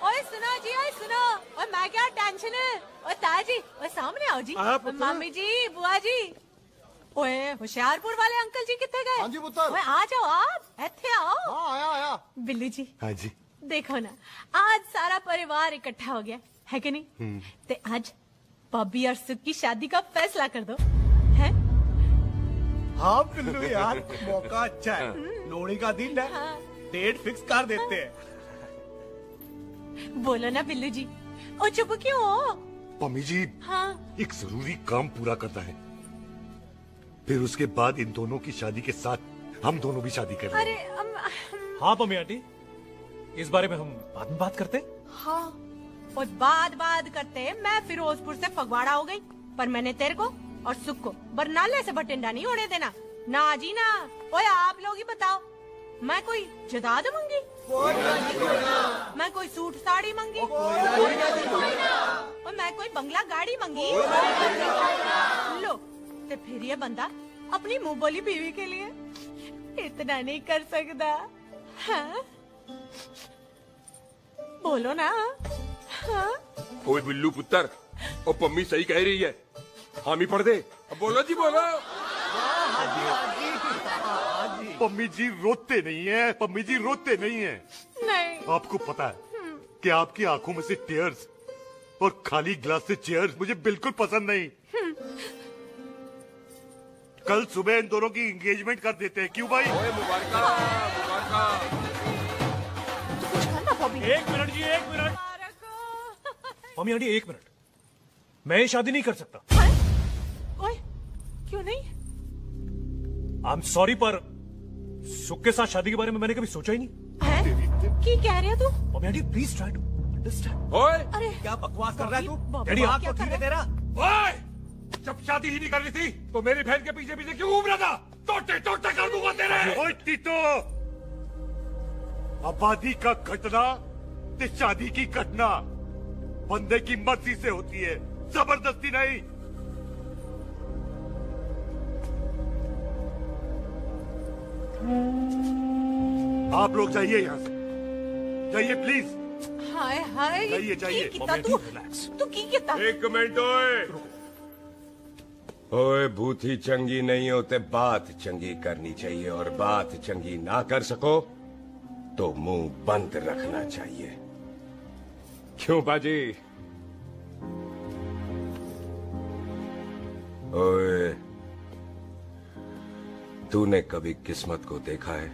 ओए सुनो जी, ओए सुनो, ओए मैं क्या टेंशन है? ओए ताजी, ओए सामने आओ जी। ओए मामी जी, बुआ जी। ओए होशियारपुर वाले अंकल जी कितने गए? हाँ जी पुत्र। ओए आ जाओ आप, इत्थे आओ। हाँ आया आया। बिल्लू जी। हाँ जी। देखो ना, आज सारा परिवार इकट्ठा हो गया है कि नहीं? ते आज बॉबी और सुख की शादी का फैसला कर दो, है? हाँ बिल्लू यार, मौका अच्छा है। लोहड़ी का दिन है, डेट फिक्स कर देते हैं। बोलो ना बिल्लू जी, ओ चुप क्यों हो? मम्मी जी, हाँ एक जरूरी काम पूरा करना है, फिर उसके बाद इन दोनों की शादी के साथ हम दोनों भी शादी कर अरे हाँ पम्मी आंटी, इस बारे में हम बाद में बात करते। हाँ और बाद करते मैं फिरोजपुर से फगवाड़ा हो गई, पर मैंने तेरे को और सुख को बरनाले से बठिंडा नहीं होने देना। ना जी ना। ओए आप लोग ही बताओ, मैं कोई जदाद मंगी? मैं कोई सूट साड़ी मंगी? और मैं कोई बंगला गाड़ी मंगी? लो तो फिर ये बंदा अपनी मुंह बोली बीवी के लिए इतना नहीं कर सकता, हाँ? बोलो ना। हाँ? ओए बिल्लू पुत्र, ओ पम्मी सही कह रही है, हामी पढ़ दे। अब बोलो जी बोलो। पम्मी जी रोते नहीं है, पम्मी जी रोते नहीं है। नहीं। आपको पता है कि आपकी आंखों में से टीयर्स और खाली ग्लास से चेयर्स मुझे बिल्कुल पसंद नहीं। कल सुबह इन दोनों की एंगेजमेंट कर देते हैं, क्यों भाई? एक मिनट जी, एक मिनट। मम्मी आंटी एक मिनट, मैं शादी नहीं कर सकता। ओए क्यों नहीं? आई एम सॉरी, पर सुख के साथ शादी के बारे में मैंने कभी सोचा ही नहीं। है? की कह रहे हो तू? Mummy aunty please try to understand. ओए अरे क्या बकवास कर रहा है तू? डैडी आप तो ठीक है तेरा। ओए, जब शादी ही नहीं करनी थी तो मेरी बहन के पीछे पीछे क्यों घूम रहा था? टोटे टोटे कर दूंगा तेरे। ओए टीटो, आबादी का घटना ते शादी की घटना बंदे की मर्जी से होती है, जबरदस्ती नहीं। आप लोग जाइए यहाँ से, जाइए प्लीज। हाय हाय, जाइए, जाइए। की कितना तू की कितना? एक मिनट ओए। ओए भूथी चंगी नहीं होते, बात चंगी करनी चाहिए, और बात चंगी ना कर सको तो मुंह बंद रखना चाहिए। क्यों बाजी? ओए, तूने कभी किस्मत को देखा है?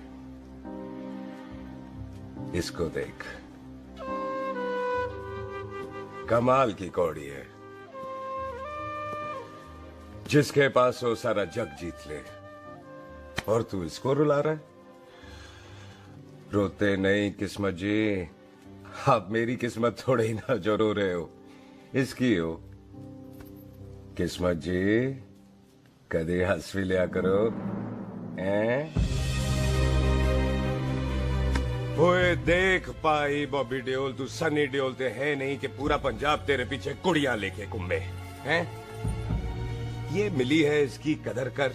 इसको देख, कमाल की कौड़ी है। जिसके पास हो सारा जग जीत ले, और तू इसको रुला रहा है? रोते नहीं किस्मत जी, आप मेरी किस्मत थोड़े ही ना जो रो रहे हो, इसकी हो। किस्मत जी कदे हंस भी लिया करो, हैं? ओए देख पाई बॉबी देओल, तू सनी देओल ते है नहीं कि पूरा पंजाब तेरे पीछे कुड़ियां लेके घूमे हैं? ये मिली है, इसकी कदर कर।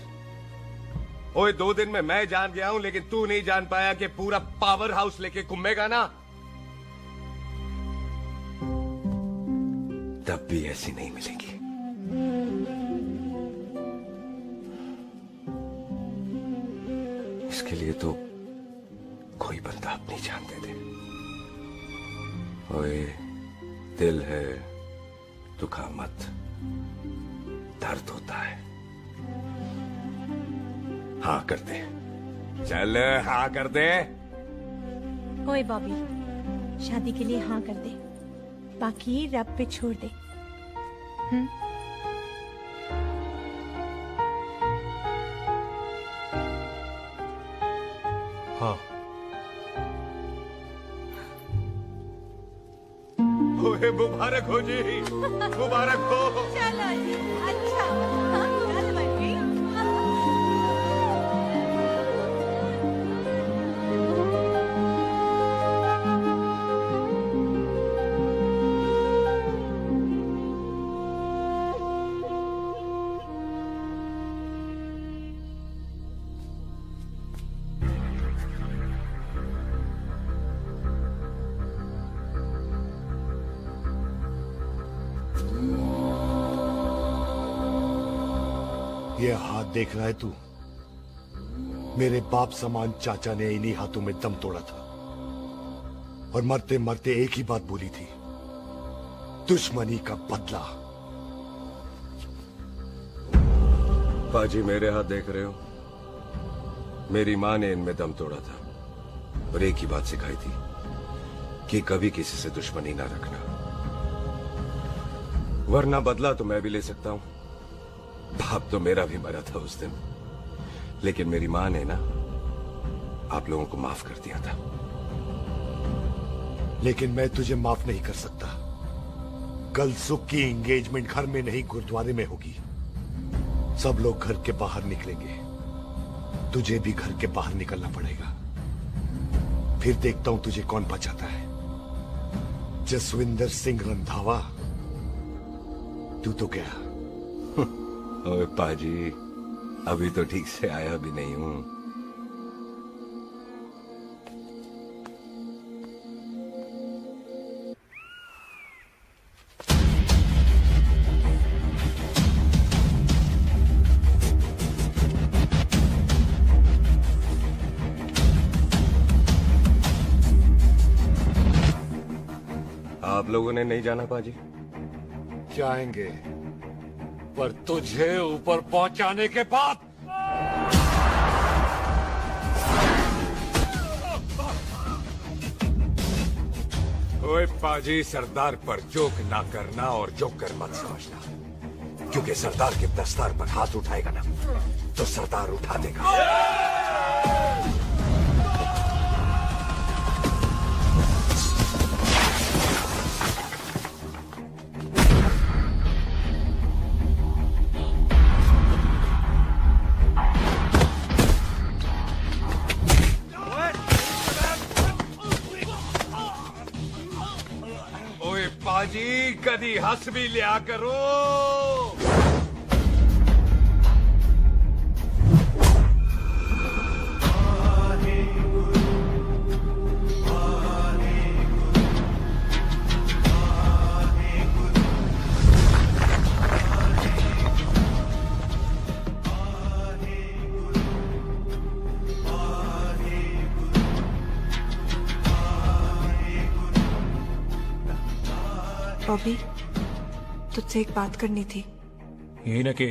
ओए 2 दिन में मैं जान गया हूं, लेकिन तू नहीं जान पाया कि पूरा पावर हाउस लेके घूमेगा ना, तब भी ऐसी नहीं मिलेगी। इसके लिए तो कोई बंदा अपनी जान दे दे। ओए दिल है, दुखा मत, दर्द होता है। हाँ कर दे, चल हाँ कर दे। ओए बॉबी, शादी के लिए हाँ कर दे, बाकी रब पे छोड़ दे। हाँ। ओए मुबारक हो जी, मुबारक हो। चलो जी, अच्छा। हाँ, चल बन गई। ये हाथ देख रहा है तू? मेरे बाप समान चाचा ने इन्हीं हाथों में दम तोड़ा था और मरते मरते एक ही बात बोली थी, दुश्मनी का बदला। पाजी मेरे हाथ देख रहे हो? मेरी माँ ने इनमें दम तोड़ा था और एक ही बात सिखाई थी कि कभी किसी से दुश्मनी ना रखना, वरना बदला तो मैं भी ले सकता हूं। बाप तो मेरा भी मरा था उस दिन, लेकिन मेरी माँ ने ना आप लोगों को माफ कर दिया था। लेकिन मैं तुझे माफ नहीं कर सकता। कल सुख की एंगेजमेंट घर में नहीं गुरुद्वारे में होगी। सब लोग घर के बाहर निकलेंगे, तुझे भी घर के बाहर निकलना पड़ेगा। फिर देखता हूं तुझे कौन बचाता है, जसविंदर सिंह रंधावा तू तो क्या? ओए पाजी, अभी तो ठीक से आया भी नहीं हूं। आप लोगों ने नहीं जाना पाजी? जाएंगे, पर तुझे ऊपर पहुंचाने के बाद। ओए पाजी, सरदार पर जोक ना करना और जोकर मत समझना, क्योंकि सरदार के दस्तार पर हाथ उठाएगा ना तो सरदार उठा देगा। पाजी, कदी हंस भी लिया करो। बॉबी, तुझसे एक बात करनी थी। यही ना कि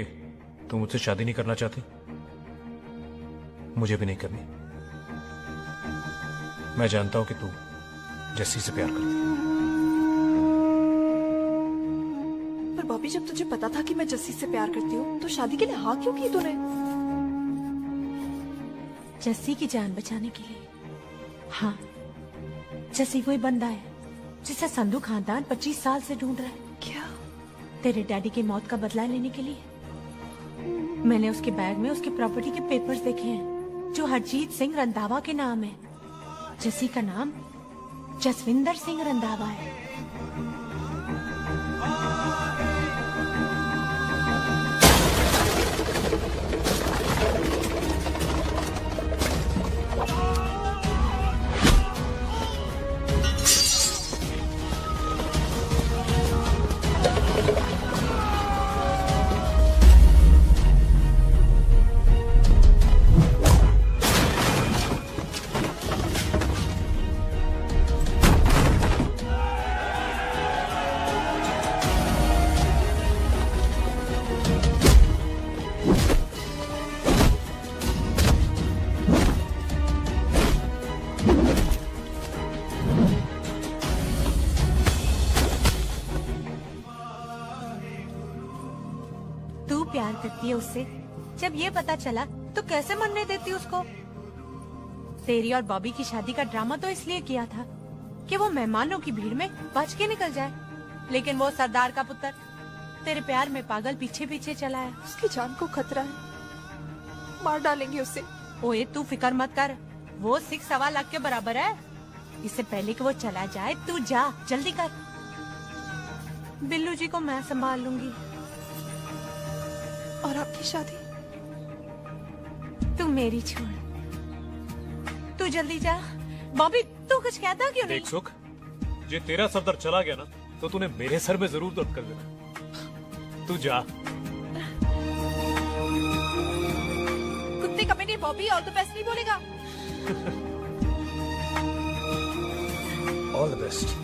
तू मुझसे शादी नहीं करना चाहती, मुझे भी नहीं करनी। मैं जानता हूं कि तू जस्सी से प्यार करती है। पर बॉबी, जब तुझे पता था कि मैं जस्सी से प्यार करती हूँ तो शादी के लिए हाँ क्यों की तूने? जस्सी की जान बचाने के लिए। हाँ, जस्सी वही बंदा है जिसे संधू खानदान 25 साल से ढूंढ रहा है। क्या? तेरे डैडी की मौत का बदला लेने के लिए। मैंने उसके बैग में उसकी प्रॉपर्टी के पेपर्स देखे हैं जो हरजीत सिंह रंधावा के नाम है। जस्सी का नाम जसविंदर सिंह रंधावा है। प्यार करती है उससे। जब ये पता चला तो कैसे मरने देती उसको। तेरी और बॉबी की शादी का ड्रामा तो इसलिए किया था कि वो मेहमानों की भीड़ में बच के निकल जाए, लेकिन वो सरदार का पुत्र तेरे प्यार में पागल पीछे पीछे चला है। उसकी जान को खतरा है, मार डालेंगे उसे। ओए तू फिक्र मत कर, वो 6.25 लाख के बराबर है। इससे पहले कि वो चला जाए तू जा, जल्दी कर। बिल्लू जी को मैं संभाल लूंगी। और आपकी शादी? तू मेरी छोड़, तू जल्दी जा। बॉबी तू कुछ कहता क्यों नहीं? देख सुख, ये तेरा सरदार चला गया ना तो तूने मेरे सर में जरूर दर्द कर देना। तू जा। think अपने बॉबी ऑल द बेस्ट नहीं बोलेगा? All the best.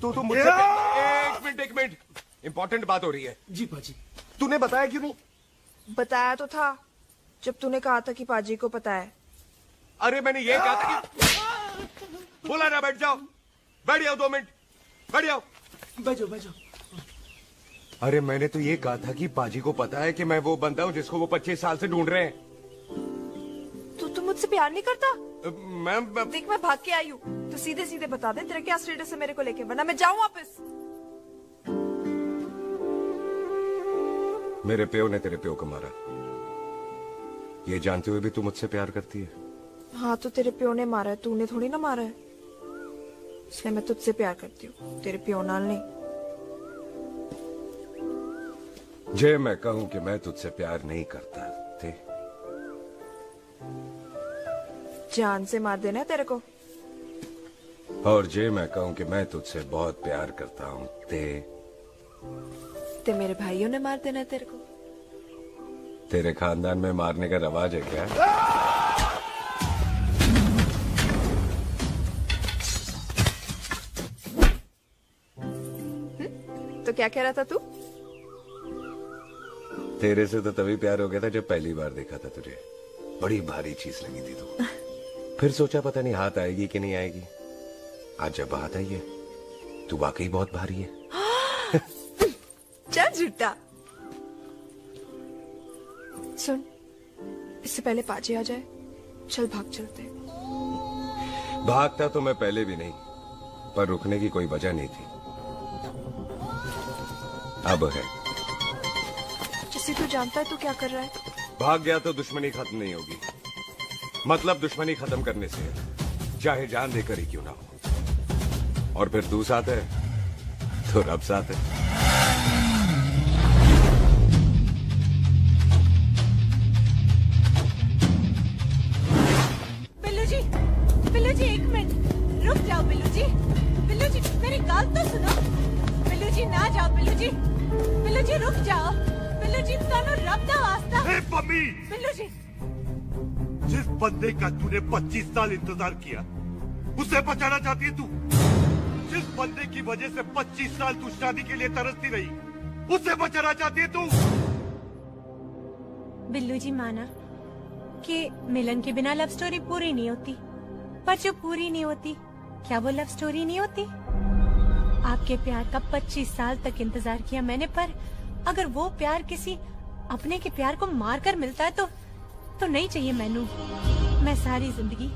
तू मुझसे एक मिनट इंपॉर्टेंट बात हो रही है। जी पाजी। तूने बताया क्यों नहीं? बताया तो था जब तूने कहा था कि पाजी को पता है। अरे मैंने ये कहा था कि बोला ना बैठ जाओ। बैठ जाओ 2 मिनट। बैठ जाओ। बैठ जाओ। अरे मैंने तो ये कहा था कि पाजी को पता है कि मैं वो बंदा हूँ जिसको वो 25 साल से ढूंढ रहे हैं। तू मुझसे प्यार नहीं करता? मैम देख मैं भाग के आई हूँ, तो सीधे सीधे बता दे तेरा क्या स्टेटस है मेरे को लेके, वरना मैं जाऊँ वापस। मेरे प्यो ने तेरे प्यो को मारा, ये जानते हुए भी तू मुझसे प्यार करती है? हाँ तो तेरे प्यो ने मारा है, तूने थोड़ी ना मारा है, इसलिए मैं तुझसे प्यार करती हूँ, तेरे प्यो नाल नहीं। जे मैं कहूं कि मैं तुझसे प्यार नहीं करता थे, जान से मार देना है तेरे को। और जे मैं कहूं कि मैं तुझसे बहुत प्यार करता हूं ते मेरे भाइयों ने मार देना है तेरे को। तेरे खानदान में मारने का रवाज है क्या? तो क्या कह रहा था तू? तेरे से तो तभी प्यार हो गया था जब पहली बार देखा था तुझे, बड़ी भारी चीज लगी थी तू। फिर सोचा पता नहीं हाथ आएगी कि नहीं आएगी, आज जब हाथ आई है तू वाकई बहुत भारी है। चल झूठा। सुन, इससे पहले पाजी आ जाए, चल भाग चलते। भागता तो मैं पहले भी नहीं, पर रुकने की कोई वजह नहीं थी, अब है। जैसे तू जानता है तू क्या कर रहा है। भाग गया तो दुश्मनी खत्म नहीं होगी, मतलब दुश्मनी खत्म करने से है, चाहे जान देकर ही क्यों ना हो। और फिर तू साथ है तो रब साथ है। बिल्लू जी 1 मिनट रुक जाओ। बिल्लू जी मेरी बात तो सुनो। बिल्लू जी ना जाओ। बिल्लू जी रुक जाओ। बिल्लू जी तानो रब दा वास्ता। ए मम्मी, बिल्लू जी जिस बंदे का तूने 25 साल इंतजार किया उसे बचाना चाहती है तू? जिस बंदे की वजह से 25 साल तू शादी के लिए तरसती रही उसे बचाना चाहती है तू? बिल्लू जी माना कि मिलन के बिना लव स्टोरी पूरी नहीं होती, पर जो पूरी नहीं होती क्या वो लव स्टोरी नहीं होती? आपके प्यार का 25 साल तक इंतजार किया मैंने, पर अगर वो प्यार किसी अपने के प्यार को मारकर मिलता है तो नहीं चाहिए मैनू। मैं सारी जिंदगी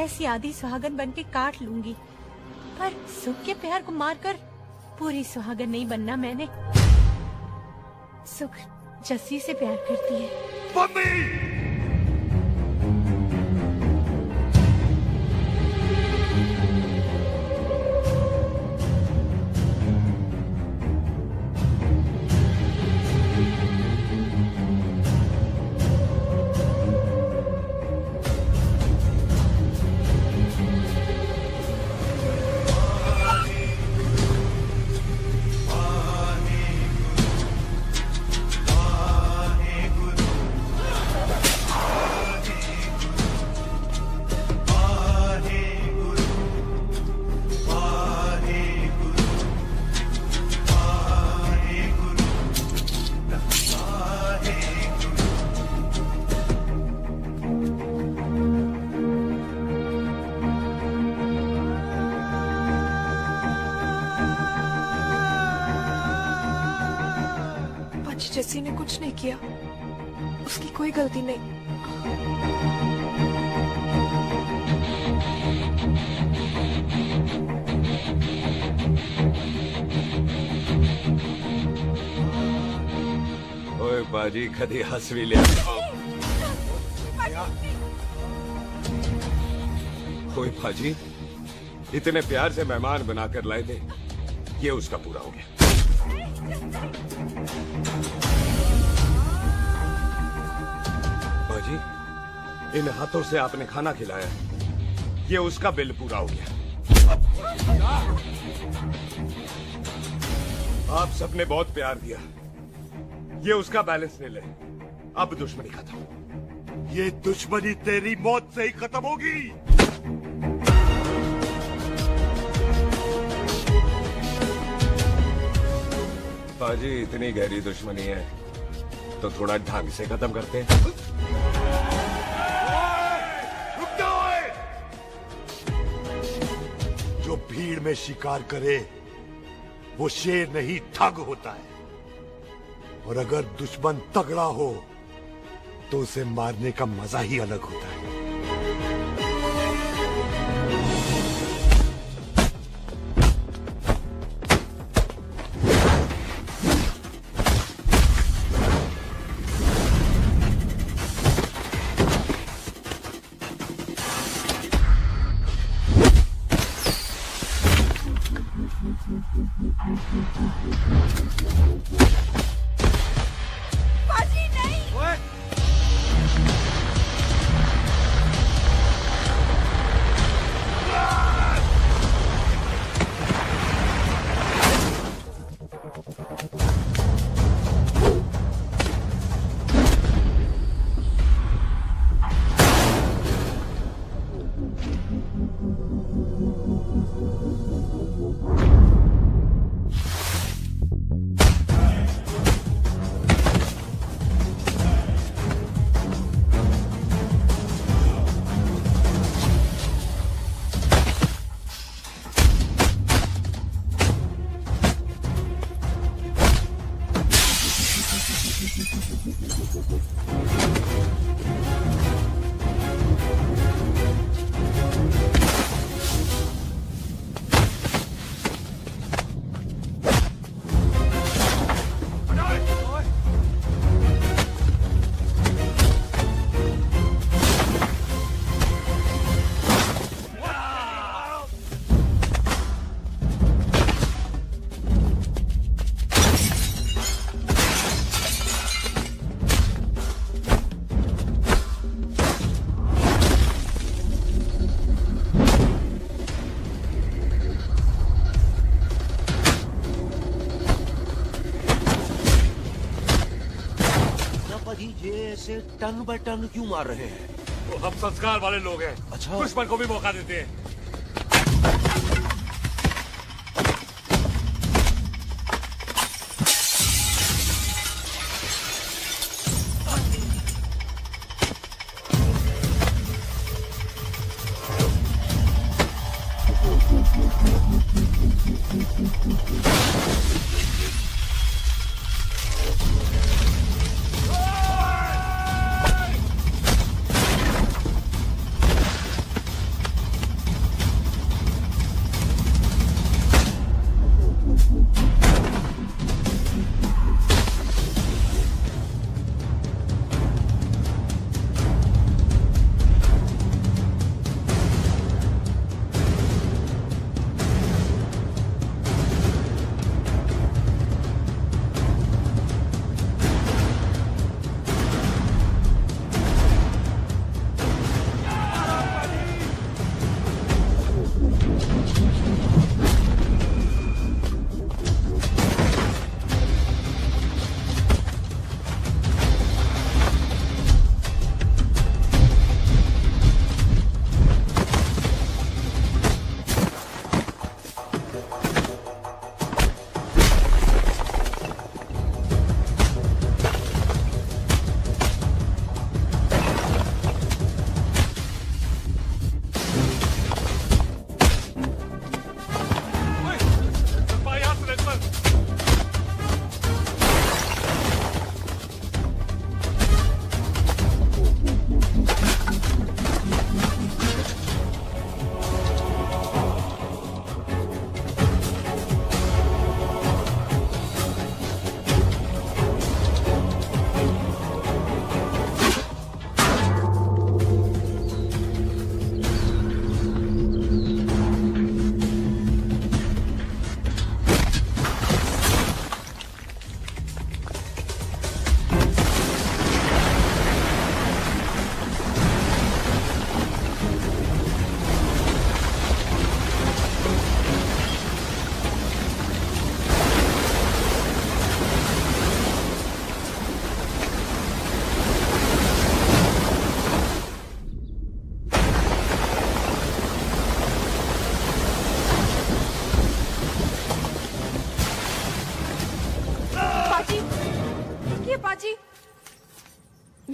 ऐसी आधी सुहागन बन के काट लूंगी, पर सुख के प्यार को मारकर पूरी सुहागन नहीं बनना मैंने। सुख जस्सी से प्यार करती है। मम्मी! जस्सी ने कुछ नहीं किया, उसकी कोई गलती नहीं। ओए बाजी कदी हंस भी लिया। ओए बाजी इतने प्यार से मेहमान बनाकर लाए थे, ये उसका पूरा हो गया। बाजी इन हाथों से आपने खाना खिलाया, ये उसका बिल पूरा हो गया। आप सबने बहुत प्यार दिया, ये उसका बैलेंस ले ले। अब दुश्मनी खत्म। ये दुश्मनी तेरी मौत से ही खत्म होगी। बाजी इतनी गहरी दुश्मनी है तो थोड़ा ढंग से खत्म करते हैं। रुक जाओ। जो भीड़ में शिकार करे वो शेर नहीं ठग होता है, और अगर दुश्मन तगड़ा हो तो उसे मारने का मजा ही अलग होता है। बाजी नहीं। ऐसे टन बाय टन क्यों मार रहे हैं? वो हम संस्कार वाले लोग हैं। अच्छा। दुश्मन को भी मौका देते हैं।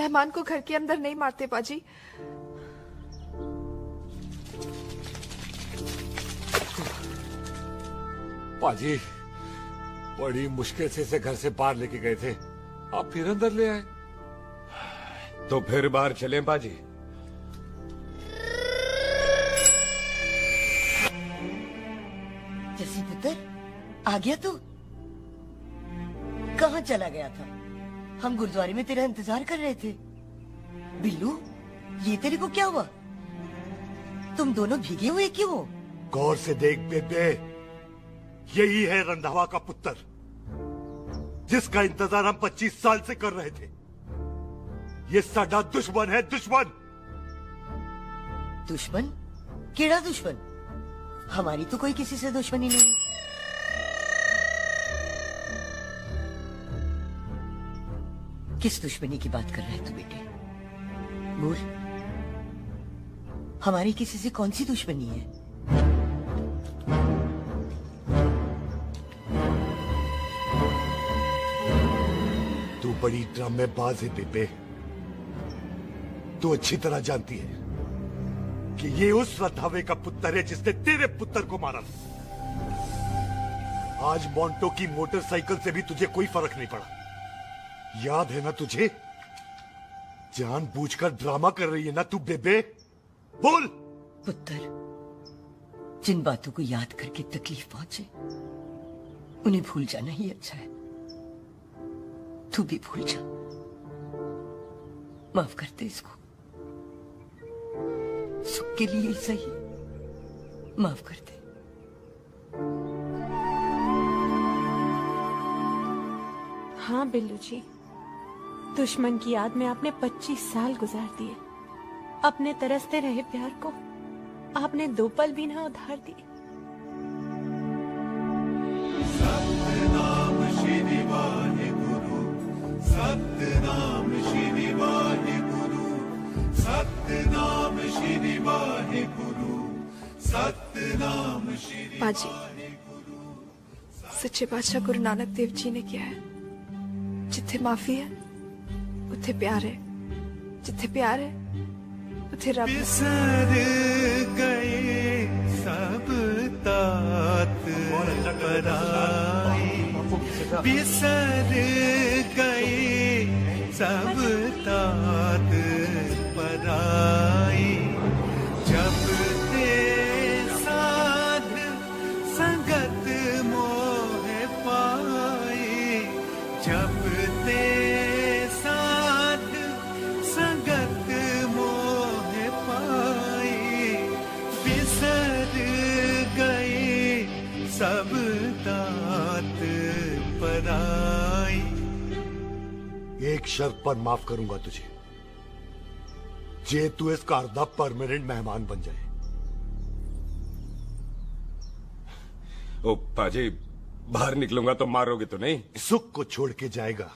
मेहमान को घर के अंदर नहीं मारते पाजी। पाजी बड़ी मुश्किल से इसे घर से बाहर लेके गए थे, आप फिर अंदर ले आए। तो फिर बाहर चलें पाजी। जसी पुत्र, आ गया तू? कहाँ चला गया था? हम गुरुद्वारे में तेरा इंतजार कर रहे थे। बिल्लू, ये तेरे को क्या हुआ? तुम दोनों भीगे हुए क्यों हो? गौर से देख बेबे, यही है रंधावा का पुत्र, जिसका इंतजार हम 25 साल से कर रहे थे। ये साडा दुश्मन है, दुश्मन। दुश्मन? केड़ा दुश्मन? हमारी तो कोई किसी से दुश्मनी नहीं। किस दुश्मनी की बात कर रहा है तू बेटे? बोल, हमारी किसी से कौन सी दुश्मनी है? तू बड़ी ड्रामेबाज है बेबे। तू अच्छी तरह जानती है कि ये उस रंधावे का पुत्र है जिसने तेरे पुत्र को मारा था। आज मोंटो की मोटरसाइकिल से भी तुझे कोई फर्क नहीं पड़ा। याद है ना तुझे? जानबूझकर ड्रामा कर रही है ना तू बेबे? बोल। पुत्र, जिन बातों को याद करके तकलीफ पहुंचे उन्हें भूल जाना ही अच्छा है। तू भी भूल जा। माफ कर दे इसको, सुख के लिए सही। माफ कर दे। हाँ बिल्लू जी, दुश्मन की याद में आपने 25 साल गुजार दिए। अपने तरसते रहे प्यार को आपने 2 पल भी ना उधार दिए। सतनाम श्री वाहेगुरु, सतनाम श्री वाहेगुरु, सतनाम श्री वाहेगुरु, सतनाम श्री। पाजी, सच्चे बादशाह गुरु नानक देव जी ने किया है, जिथे माफी है उथे प्यार है, जिथे प्यार है उथे रब। बिसर गए सब तात पराई, बिसर गए सब तात पराई। जब ते साध संगत मोह पाई, जब ते साध संगत मोह पाई, बिसर गए सब तात पराई। एक शर्त पर माफ करूंगा तुझे, जे तू इस घर दा परमानेंट मेहमान बन जाए। ओ पाजी, बाहर निकलूंगा तो मारोगे तो नहीं? सुख को छोड़ के जाएगा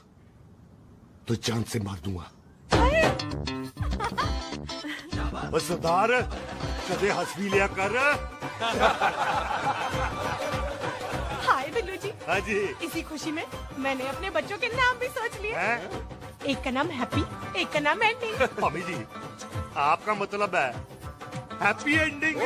तो जान से मार दूंगा। बस सरदार, कदे हंस भी लिया कर। हाय बिल्लू जी। हाँ जी। इसी खुशी में मैंने अपने बच्चों के नाम भी सोच लिए। एक का नाम हैप्पी, एक का नाम एंडिंग। मम्मी जी, आपका मतलब है हैप्पी एंडिंग।